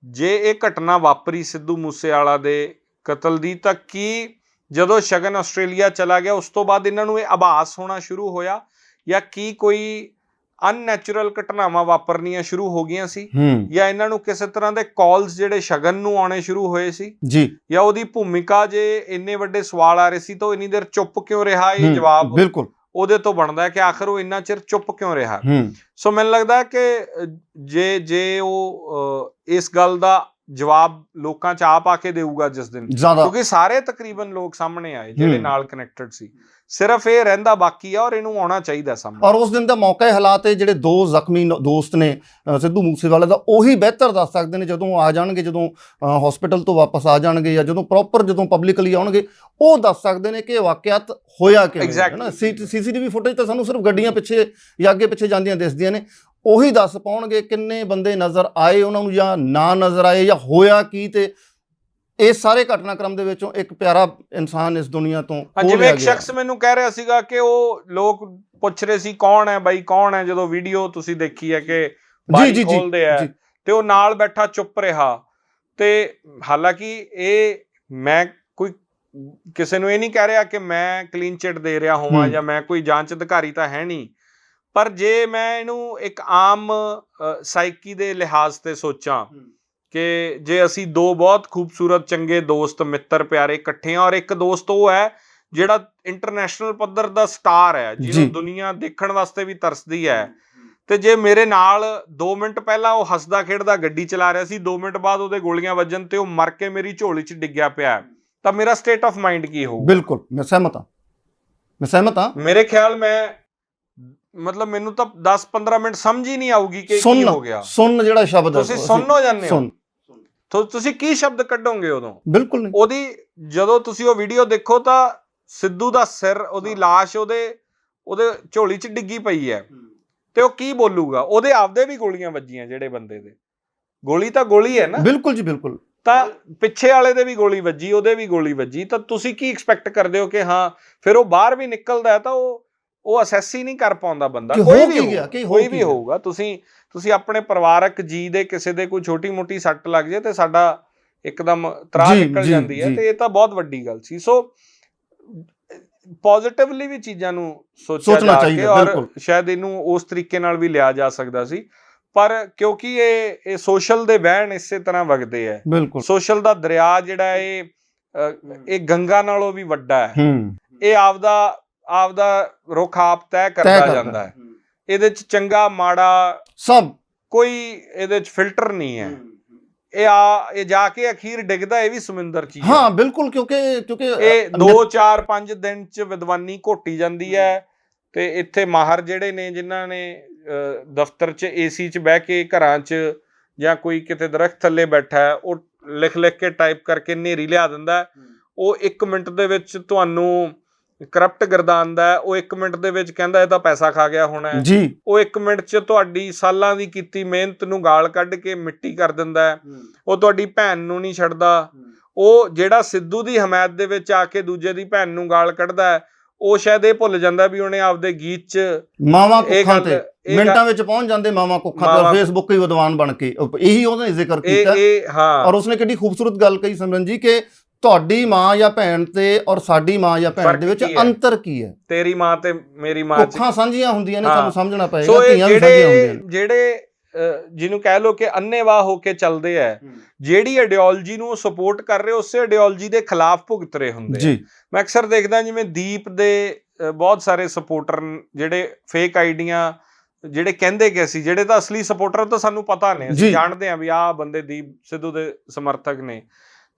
Speaker 1: ਜੇ ਇਹ ਘਟਨਾ ਵਾਪਰੀ ਸਿੱਧੂ ਮੂਸੇਵਾਲਾ ਦੇ ਕਤਲ ਦੀ, ਤਾਂ ਕੀ ਜਦੋਂ ਸ਼ਗਨ ਆਸਟ੍ਰੇਲੀਆ ਚਲਾ ਗਿਆ ਉਸ ਤੋਂ ਬਾਅਦ ਇਹਨਾਂ ਨੂੰ ਇਹ ਆਭਾਸ ਹੋਣਾ ਸ਼ੁਰੂ ਹੋਇਆ, ਜਾਂ ਕੀ ਕੋਈ ਅਨਨੈਚੁਰਲ ਘਟਨਾਵਾਂ ਵਾਪਰਨੀਆਂ ਸ਼ੁਰੂ ਹੋ ਗਈਆਂ ਸੀ, ਜਾਂ ਇਹਨਾਂ ਨੂੰ ਕਿਸੇ ਤਰ੍ਹਾਂ ਦੇ ਕਾਲਸ ਜਿਹੜੇ ਸ਼ਗਨ ਨੂੰ ਆਉਣੇ ਸ਼ੁਰੂ ਹੋਏ ਸੀ ਜੀ, ਜਾਂ ਉਹਦੀ ਭੂਮਿਕਾ, ਜੇ ਇੰਨੇ ਵੱਡੇ ਸਵਾਲ ਆ ਰਹੇ ਸੀ ਤਾਂ ਉਹ ਇੰਨੀ ਦੇਰ ਚੁੱਪ ਕਿਉਂ ਰਿਹਾ? ਇਹ ਜਵਾਬ ਬਿਲਕੁਲ ਉਹਦੇ ਤੋਂ ਬਣਦਾ ਹੈ ਕਿ ਆਖਰ ਉਹ ਇੰਨਾ ਚਿਰ ਚੁੱਪ ਕਿਉਂ ਰਿਹਾ। ਸੋ ਮੈਨੂੰ ਲੱਗਦਾ ਕਿ ਜੇ ਉਹ ਇਸ ਗੱਲ ਦਾ ਜਵਾਬ ਲੋਕਾਂ 'ਚ ਆਪ ਆ ਕੇ ਦੇਊਗਾ ਜਿਸ ਦਿਨ, ਕਿਉਂਕਿ ਸਾਰੇ ਤਕਰੀਬਨ ਲੋਕ ਸਾਹਮਣੇ ਆਏ ਜਿਹੜੇ ਨਾਲ ਕਨੈਕਟਡ ਸੀ, ਸਿਰਫ ਇਹ ਰਹਿੰਦਾ ਬਾਕੀ ਆ ਔਰ ਇਹਨੂੰ ਆਉਣਾ ਚਾਹੀਦਾ ਸਾਹਮਣੇ।
Speaker 2: ਔਰ ਉਸ ਦਿਨ ਦਾ ਮੌਕੇ ਹਾਲਾਤ ਜਿਹੜੇ 2 ਜ਼ਖਮੀ ਦੋਸਤ ਨੇ ਸਿੱਧੂ ਮੂਸੇਵਾਲੇ ਦਾ, ਉਹੀ ਬਿਹਤਰ ਦੱਸ ਸਕਦੇ ਨੇ ਜਦੋਂ ਆ ਜਾਣਗੇ, ਜਦੋਂ ਹਸਪੀਟਲ ਤੋਂ ਵਾਪਸ ਆ ਜਾਣਗੇ, ਜਾਂ ਜਦੋਂ ਪਬਲਿਕਲੀ ਆਉਣਗੇ, ਉਹ ਦੱਸ ਸਕਦੇ ਨੇ ਕਿ ਵਾਕਿਆਤ ਹੋਇਆ ਕਿਵੇਂ ਹੈ ਨਾ। CCTV ਫੁਟੇਜ ਤਾਂ ਸਾਨੂੰ ਸਿਰਫ ਗੱਡੀਆਂ ਪਿੱਛੇ ਜਾਂ ਅੱਗੇ ਪਿੱਛੇ ਜਾਂਦੀਆਂ ਦਿਸਦੀਆਂ ਨੇ, ਉਹੀ ਦੱਸ ਪਾਉਣਗੇ ਕਿੰਨੇ ਬੰਦੇ ਨਜ਼ਰ ਆਏ ਉਹਨਾਂ ਨੂੰ ਜਾਂ ਨਾ ਨਜ਼ਰ ਆਏ, ਜਾਂ ਹੋਇਆ ਕੀ। ਤੇ ਇਸ ਸਾਰੇ ਘਟਨਾਕ੍ਰਮ ਦੇ ਵਿੱਚੋਂ ਇੱਕ ਪਿਆਰਾ ਇਨਸਾਨ ਇਸ ਦੁਨੀਆ ਤੋਂ
Speaker 1: ਜਿਵੇਂ ਇੱਕ ਸ਼ਖਸ ਮੈਨੂੰ ਕਹਿ ਰਿਹਾ ਸੀਗਾ ਕਿ ਉਹ ਲੋਕ ਪੁੱਛ ਰਹੇ ਸੀ ਕੌਣ ਹੈ ਬਾਈ, ਕੌਣ ਹੈ, ਜਦੋਂ ਵੀਡੀਓ ਤੁਸੀਂ ਦੇਖੀ ਹੈ ਕਿ ਬਾਰੀ ਖੋਲਦੇ ਆ ਤੇ ਉਹ ਨਾਲ ਬੈਠਾ ਚੁੱਪ ਰਿਹਾ। ਤੇ ਹਾਲਾਂਕਿ ਇਹ ਮੈਂ ਕੋਈ ਕਿਸੇ ਨੂੰ ਇਹ ਨਹੀਂ ਕਹਿ ਰਿਹਾ ਕਿ ਮੈਂ ਕਲੀਨ ਚਿੱਟ ਦੇ ਰਿਹਾ ਹੋਵਾਂ, ਜਾਂ ਮੈਂ ਕੋਈ ਜਾਂਚ ਅਧਿਕਾਰੀ ਤਾਂ ਹੈ ਨਹੀਂ, ਪਰ ਜੇ ਮੈਂ ਇਹਨੂੰ ਇੱਕ ਆਮ ਸਾਈਕੀ ਦੇ ਲਿਹਾਜ਼ ਤੇ ਸੋਚਾਂ ਕਿ ਜੇ ਅਸੀਂ 2 ਬਹੁਤ ਖੂਬਸੂਰਤ ਚੰਗੇ ਦੋਸਤ, ਮਿੱਤਰ, ਪਿਆਰੇ ਇਕੱਠੇ ਆ, ਔਰ ਇੱਕ ਦੋਸਤ ਉਹ ਹੈ ਜਿਹੜਾ ਇੰਟਰਨੈਸ਼ਨਲ ਪੱਧਰ ਦਾ ਸਟਾਰ ਹੈ, ਜਿਹਨੂੰ ਦੁਨੀਆ ਦੇਖਣ ਵਾਸਤੇ ਵੀ ਤਰਸਦੀ ਹੈ, ਤੇ ਜੇ ਮੇਰੇ ਨਾਲ 2 ਮਿੰਟ ਪਹਿਲਾਂ ਉਹ ਹੱਸਦਾ ਖੇਡਦਾ ਗੱਡੀ ਚਲਾ ਰਿਹਾ ਸੀ, 2 ਮਿੰਟ ਬਾਅਦ ਉਹਦੇ ਗੋਲੀਆਂ ਵੱਜਣ ਤੇ ਉਹ ਮਰ ਕੇ ਮੇਰੀ ਝੋਲੀ 'ਚ ਡਿੱਗਿਆ ਪਿਆ, ਤਾਂ ਮੇਰਾ ਸਟੇਟ ਆਫ ਮਾਈਂਡ ਕੀ ਹੋਊਗਾ?
Speaker 2: ਬਿਲਕੁਲ ਮੈਂ ਸਹਿਮਤ ਹਾਂ।
Speaker 1: ਮੇਰੇ ਖਿਆਲ ਮਤਲਬ ਮੈਨੂੰ ਤਾਂ 10-15 ਮਿੰਟ ਸਮਝ ਹੀ ਨਹੀਂ ਆਊਗੀ ਕਿ ਕੀ ਹੋ ਗਿਆ।
Speaker 2: ਸੁਣ ਜਿਹੜਾ ਸ਼ਬਦ
Speaker 1: ਤੁਸੀਂ ਸੁਣੋ ਜਾਂਦੇ ਹੋ, ਤੁਸੀਂ ਕੀ ਸ਼ਬਦ ਕੱਢੋਗੇ ਉਦੋਂ?
Speaker 2: ਬਿਲਕੁਲ ਨਹੀਂ।
Speaker 1: ਉਹਦੀ ਜਦੋਂ ਤੁਸੀਂ ਉਹ ਵੀਡੀਓ ਦੇਖੋ ਤਾਂ ਸਿੱਧੂ ਦਾ ਸਿਰ, ਉਹਦੀ ਲਾਸ਼ ਉਹਦੇ ਝੋਲੀ 'ਚ ਡਿੱਗੀ ਪਈ ਹੈ, ਤੇ ਉਹ ਕੀ ਬੋਲੂਗਾ? ਉਹਦੇ ਆਪਦੇ ਵੀ ਗੋਲੀਆਂ ਵੱਜੀਆਂ, ਜਿਹੜੇ ਬੰਦੇ ਦੇ ਗੋਲੀ ਤਾਂ ਗੋਲੀ ਹੈ ਨਾ। ਬਿਲਕੁਲ ਜੀ ਬਿਲਕੁਲ। ਤਾਂ ਪਿੱਛੇ ਵਾਲੇ ਦੇ ਵੀ ਗੋਲੀ ਵੱਜੀ, ਉਹਦੇ ਵੀ ਗੋਲੀ ਵੱਜੀ, ਤਾਂ ਤੁਸੀਂ ਕੀ ਐਕਸਪੈਕਟ ਕਰਦੇ ਹੋ ਕਿ ਹਾਂ ਫਿਰ ਉਹ ਬਾਹਰ ਵੀ ਨਿਕਲਦਾ ਹੈ ਤਾਂ ਉਹ ਅਸੈਸ ਹੀ ਨਹੀਂ ਕਰ ਪਾਉਂਦਾ ਬੰਦਾ, ਕੋਈ ਵੀ ਹੋਊਗਾ। ਤੁਸੀਂ ਆਪਣੇ ਪਰਿਵਾਰਕ ਜੀ ਦੇ ਕਿਸੇ ਦੇ ਕੋਈ ਛੋਟੀ ਮੋਟੀ ਸੱਟ ਲੱਗ ਜਾਏ ਤੇ ਸਾਡਾ ਇੱਕਦਮ ਤਰਾਹ ਨਿਕਲ ਜਾਂਦੀ ਹੈ, ਤੇ ਇਹ ਤਾਂ ਬਹੁਤ ਵੱਡੀ ਗੱਲ ਸੀ। ਸੋ ਪੋਜ਼ਿਟਿਵਲੀ ਵੀ ਚੀਜ਼ਾਂ ਨੂੰ ਸੋਚਣਾ ਚਾਹੀਦਾ, ਔਰ ਸ਼ਾਇਦ ਇਹਨੂੰ ਉਸ ਤਰੀਕੇ ਨਾਲ ਵੀ ਲਿਆ ਜਾ ਸਕਦਾ ਸੀ, ਪਰ ਕਿਉਂਕਿ ਇਹ ਸੋਸ਼ਲ ਦੇ ਵਹਿਣ ਇਸੇ ਤਰ੍ਹਾਂ ਵਗਦੇ ਹੈ। ਸੋਸ਼ਲ ਦਾ ਦਰਿਆ ਜਿਹੜਾ ਇਹ ਗੰਗਾ ਨਾਲੋਂ ਵੀ ਵੱਡਾ ਹੈ। ਇਹ ਆਪਦਾ ਰੁਖ ਆਪ ਤੈਅ ਕਰਦਾ ਜਾਂਦਾ ਹੈ। ਇਹਦੇ ਚ ਚੰਗਾ ਮਾੜਾ ਸਭ ਕੋਈ ਇਹਦੇ ਚ ਫਿਲਟਰ ਨਹੀਂ ਹੈ। ਇਹ ਜਾ ਕੇ ਅਖੀਰ ਡਿੱਗਦਾ ਇਹ ਵੀ ਸਮੁੰਦਰ ਚ ਹੀ। ਹਾਂ ਬਿਲਕੁਲ, ਕਿਉਂਕਿ ਇਹ 2-4-5 ਦਿਨ ਚ ਵਿਦਵਾਨੀ ਘੋਟੀ ਜਾਂਦੀ ਹੈ, ਤੇ ਇੱਥੇ ਮਾਹਰ ਜਿਹੜੇ ਨੇ ਜਿਨ੍ਹਾਂ ਨੇ ਦਫ਼ਤਰ ਚ AC ਚ ਬਹਿ ਕੇ ਘਰਾਂ ਚ ਜਾਂ ਕੋਈ ਕਿਤੇ ਦਰਖਤ ਥੱਲੇ ਬੈਠਾ ਹੈ, ਉਹ ਲਿਖ ਕੇ ਟਾਈਪ ਕਰਕੇ ਨੇਰੀ ਲਿਆ ਦਿੰਦਾ। ਉਹ 1 ਮਿੰਟ ਦੇ ਵਿੱਚ ਤੁਹਾਨੂੰ ਕਰਪਟ ਗਰਦਾਨਦਾ ਹੈ। ਉਹ 1 ਮਿੰਟ ਦੇ ਵਿੱਚ ਕਹਿੰਦਾ ਇਹ ਤਾਂ ਪੈਸਾ ਖਾ ਗਿਆ ਹੋਣਾ ਜੀ। ਉਹ 1 ਮਿੰਟ 'ਚ ਤੁਹਾਡੀ ਸਾਲਾਂ ਦੀ ਕੀਤੀ ਮਿਹਨਤ ਨੂੰ ਗਾਲ ਕੱਢ ਕੇ ਮਿੱਟੀ ਕਰ ਦਿੰਦਾ ਹੈ। ਉਹ ਤੁਹਾਡੀ ਭੈਣ ਨੂੰ ਨਹੀਂ ਛੱਡਦਾ। ਉਹ ਜਿਹੜਾ ਸਿੱਧੂ ਦੀ ਹਮਾਇਤ ਦੇ ਵਿੱਚ ਆ ਕੇ ਦੂਜੇ ਦੀ ਭੈਣ ਨੂੰ ਗਾਲ ਕੱਢਦਾ ਹੈ, ਉਹ ਸ਼ਾਇਦ ਇਹ ਭੁੱਲ ਜਾਂਦਾ ਵੀ ਉਹਨੇ ਆਪਦੇ ਗੀਤ 'ਚ
Speaker 2: ਮਿੰਟਾਂ ਵਿੱਚ ਪਹੁੰਚ ਜਾਂਦੇ ਮਾਵਾ ਕੁੱਖਾਂ ਤੇ ਫੇਸਬੁੱਕ ਹੀ ਵਿਦਵਾਨ ਬਣ ਕੇ, ਇਹੀ ਉਹਨੇ ਜ਼ਿਕਰ ਕੀਤਾ।
Speaker 1: ਹਾਂ,
Speaker 2: ਔਰ ਉਸਨੇ ਕਿੰਨੀ ਖੂਬਸੂਰਤ ਗੱਲ ਕਹੀ ਸਿਮਰਨ ਜੀ ਕਿ ਤੁਹਾਡੀ ਮਾਂ ਜਾਂ ਭੈਣ ਤੇ ਔਰ ਸਾਡੀ ਮਾਂ ਜਾਂ ਭੈਣ ਦੇ ਵਿੱਚ ਅੰਤਰ ਕੀ ਹੈ?
Speaker 1: ਤੇਰੀ ਮਾਂ ਤੇ ਮੇਰੀ ਮਾਂ
Speaker 2: ਕੁੱਖਾਂ ਸਾਂਝੀਆਂ ਹੁੰਦੀਆਂ ਨੇ, ਸਾਨੂੰ ਸਮਝਣਾ ਪਏਗਾ।
Speaker 1: ਸੋ ਜਿਹੜੇ ਜਿਹਨੂੰ ਕਹਿ ਲੋ ਕਿ ਅੰਨੇਵਾਹ ਹੋ ਕੇ ਚੱਲਦੇ ਆ, ਜਿਹੜੀ ਆਈਡੀਓਲੋਜੀ ਨੂੰ ਸਪੋਰਟ ਕਰ ਰਹੇ, ਉਸੇ ਆਈਡੀਓਲੋਜੀ ਦੇ ਖਿਲਾਫ ਭੁਗਤ ਰਹੇ ਹੁੰਦੇ ਆ। ਮੈਂ ਅਕਸਰ ਦੇਖਦਾ ਜਿਵੇਂ ਦੀਪ ਦੇ ਬਹੁਤ ਸਾਰੇ ਸਪੋਰਟਰ ਜਿਹੜੇ ਫੇਕ ਆਈਡੀਆਂ ਜਿਹੜੇ ਕਹਿੰਦੇ ਕਿ ਅਸੀਂ, ਜਿਹੜੇ ਤਾਂ ਅਸਲੀ ਸਪੋਰਟਰ ਤਾਂ ਸਾਨੂੰ ਪਤਾ ਨੇ, ਅਸੀਂ ਜਾਣਦੇ ਆ ਵੀ ਆਹ ਬੰਦੇ ਦੀਪ ਸਿੱਧੂ ਦੇ ਸਮਰਥਕ ਨੇ।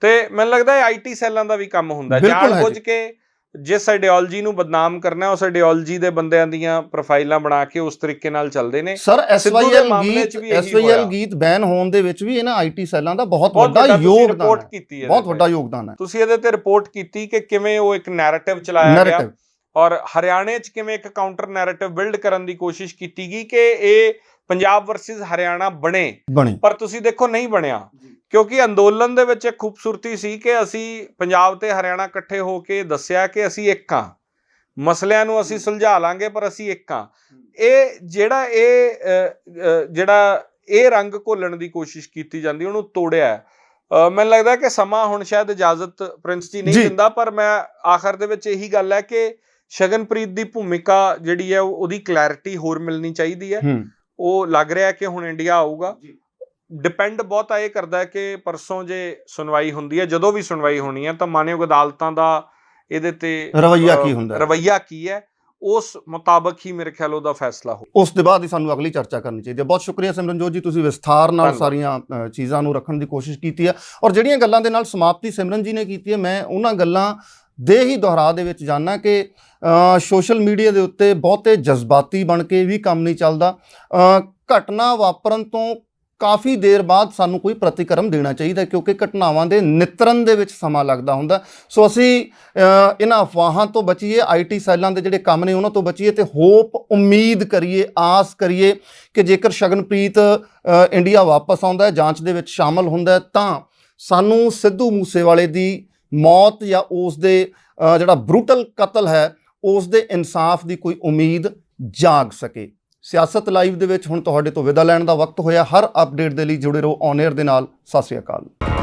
Speaker 1: ਤੇ ਮੈਨੂੰ ਲੱਗਦਾ ਹੈ ਆਈਟੀ ਸੈੱਲਾਂ ਦਾ ਵੀ ਕੰਮ ਹੁੰਦਾ, ਜਾਣ ਬੁੱਝ ਕੇ ਜਿਸ ਆਈਡੀਓਲੋਜੀ ਨੂੰ ਬਦਨਾਮ ਕਰਨਾ, ਉਸ ਆਈਡੀਓਲੋਜੀ ਦੇ ਬੰਦਿਆਂ ਦੀਆਂ ਪ੍ਰੋਫਾਈਲਾਂ ਬਣਾ ਕੇ ਉਸ ਤਰੀਕੇ ਨਾਲ ਚੱਲਦੇ ਨੇ।
Speaker 2: ਸਰ ਐਸਵਾਈਐਲ ਗੀਤ ਬੈਨ ਹੋਣ ਦੇ ਵਿੱਚ ਵੀ ਇਹਨਾਂ ਆਈਟੀ ਸੈੱਲਾਂ ਦਾ ਬਹੁਤ ਵੱਡਾ ਯੋਗਦਾਨ ਹੈ, ਬਹੁਤ ਵੱਡਾ ਯੋਗਦਾਨ ਹੈ।
Speaker 1: ਤੁਸੀਂ ਇਹਦੇ ਤੇ ਰਿਪੋਰਟ ਕੀਤੀ ਕਿ ਕਿਵੇਂ ਉਹ ਇੱਕ ਨੈਰੇਟਿਵ ਚਲਾਇਆ ਗਿਆ, ਔਰ ਹਰਿਆਣੇ 'ਚ ਕਿਵੇਂ ਇੱਕ ਕਾਊਂਟਰ ਨੈਰੇਟਿਵ ਬਿਲਡ ਕਰਨ ਦੀ ਕੋਸ਼ਿਸ਼ ਕੀਤੀ ਗਈ ਕਿ ਇਹ ਪੰਜਾਬ ਵਰਸਸ ਹਰਿਆਣਾ ਬਣੇ, ਪਰ ਤੁਸੀਂ ਦੇਖੋ ਨਹੀਂ ਬਣਿਆ। ਕਿਉਂਕਿ ਅੰਦੋਲਨ ਦੇ ਵਿੱਚ ਇੱਕ ਖੂਬਸੂਰਤੀ ਸੀ ਕਿ ਅਸੀਂ ਪੰਜਾਬ ਤੇ ਹਰਿਆਣਾ ਇਕੱਠੇ ਹੋ ਕੇ ਦੱਸਿਆ ਕਿ ਅਸੀਂ ਇੱਕ ਹਾਂ, ਮਸਲਿਆਂ ਨੂੰ ਅਸੀਂ ਸੁਲਝਾ ਲਾਂਗੇ ਪਰ ਅਸੀਂ ਇੱਕ ਹਾਂ। ਇਹ ਜਿਹੜਾ ਇਹ ਰੰਗ ਘੋਲਣ ਦੀ ਕੋਸ਼ਿਸ਼ ਕੀਤੀ ਜਾਂਦੀ, ਉਹਨੂੰ ਤੋੜਿਆ। ਮੈਨੂੰ ਲੱਗਦਾ ਕਿ ਸਮਾਂ ਹੁਣ ਸ਼ਾਇਦ ਇਜਾਜ਼ਤ ਪ੍ਰਿੰਸ ਜੀ ਨਹੀਂ ਦਿੰਦਾ, ਪਰ ਮੈਂ ਆਖਰ ਦੇ ਵਿੱਚ ਇਹੀ ਗੱਲ ਹੈ ਕਿ ਸ਼ਗਨਪ੍ਰੀਤ ਦੀ ਭੂਮਿਕਾ ਜਿਹੜੀ ਹੈ ਉਹਦੀ ਕਲੈਰਿਟੀ ਹੋਰ ਮਿਲਣੀ ਚਾਹੀਦੀ ਹੈ। ਉਹ ਲੱਗ ਰਿਹਾ ਕਿ ਹੁਣ ਇੰਡੀਆ ਆਊਗਾ। ਡਿਪੈਂਡ ਬਹੁਤ ਇਹ ਕਰਦਾ ਹੈ ਕਿ ਪਰਸੋਂ ਜੇ ਸੁਣਵਾਈ ਹੁੰਦੀ ਹੈ, ਜਦੋਂ ਵੀ ਸੁਣਵਾਈ ਹੋਣੀ ਹੈ, ਤਾਂ ਮਾਨਯੋਗ ਅਦਾਲਤਾਂ ਦਾ ਇਹਦੇ ਤੇ ਰਵੱਈਆ ਕੀ ਹੈ, ਉਸ ਮੁਤਾਬਕ ਹੀ ਮੇਰੇ ਖਿਆਲ ਉਹਦਾ ਫੈਸਲਾ ਹੋ।
Speaker 2: ਉਸ ਦੇ ਬਾਅਦ ਹੀ ਸਾਨੂੰ ਅਗਲੀ ਚਰਚਾ ਕਰਨੀ ਚਾਹੀਦੀ ਹੈ। ਬਹੁਤ ਸ਼ੁਕਰੀਆ ਸਿਮਰਨਜੋਤ ਜੀ, ਤੁਸੀਂ ਵਿਸਥਾਰ ਨਾਲ ਸਾਰੀਆਂ ਚੀਜ਼ਾਂ ਨੂੰ ਰੱਖਣ ਦੀ ਕੋਸ਼ਿਸ਼ ਕੀਤੀ ਹੈ, ਔਰ ਜਿਹੜੀਆਂ ਗੱਲਾਂ ਦੇ ਨਾਲ ਸਮਾਪਤੀ ਸਿਮਰਨ ਜੀ ਨੇ ਕੀਤੀ ਹੈ, ਮੈਂ ਉਹਨਾਂ ਗੱਲਾਂ ਦੇ ਹੀ ਦੁਹਰਾ ਦੇ ਵਿੱਚ ਜਾਣਾ ਕਿ ਸੋਸ਼ਲ ਮੀਡੀਆ ਦੇ ਉੱਤੇ ਬਹੁਤੇ ਜਜ਼ਬਾਤੀ ਬਣ ਕੇ ਵੀ ਕੰਮ ਨਹੀਂ ਚੱਲਦਾ। ਘਟਨਾ ਵਾਪਰਨ ਤੋਂ ਕਾਫੀ ਦੇਰ ਬਾਅਦ ਸਾਨੂੰ ਕੋਈ ਪ੍ਰਤੀਕਰਮ ਦੇਣਾ ਚਾਹੀਦਾ, ਕਿਉਂਕਿ ਘਟਨਾਵਾਂ ਦੇ ਨਿਤਰਨ ਦੇ ਵਿੱਚ ਸਮਾਂ ਲੱਗਦਾ ਹੁੰਦਾ। ਸੋ ਅਸੀਂ ਇਹਨਾਂ ਅਫਵਾਹਾਂ ਤੋਂ ਬਚੀਏ, ਆਈਟੀ ਸੈੱਲਾਂ ਦੇ ਜਿਹੜੇ ਕੰਮ ਨੇ ਉਹਨਾਂ ਤੋਂ ਬਚੀਏ, ਤੇ ਹੋਪ ਉਮੀਦ ਕਰੀਏ, ਆਸ ਕਰੀਏ ਕਿ ਜੇਕਰ ਸ਼ਗਨਪ੍ਰੀਤ ਇੰਡੀਆ ਵਾਪਸ ਆਉਂਦਾ ਹੈ, ਜਾਂਚ ਦੇ ਵਿੱਚ ਸ਼ਾਮਲ ਹੁੰਦਾ ਹੈ, ਤਾਂ ਸਾਨੂੰ ਸਿੱਧੂ ਮੂਸੇਵਾਲੇ ਦੀ ਮੌਤ ਜਾਂ ਉਸ ਦੇ ਜਿਹੜਾ ਬਰੂਟਲ ਕਤਲ ਹੈ ਉਸ ਦੇ ਇਨਸਾਫ ਦੀ ਕੋਈ ਉਮੀਦ ਜਾਗ ਸਕੇ। ਸਿਆਸਤ ਲਾਈਵ ਦੇ ਵਿੱਚ ਹੁਣ ਤੁਹਾਡੇ ਤੋਂ ਵਿਦਾ ਲੈਣ ਦਾ ਵਕਤ ਹੋਇਆ। ਹਰ ਅਪਡੇਟ ਦੇ ਲਈ ਜੁੜੇ ਰਹੋ ਔਨ 에ਅਰ ਦੇ ਨਾਲ। ਸਤਿ ਸ਼੍ਰੀ ਅਕਾਲ।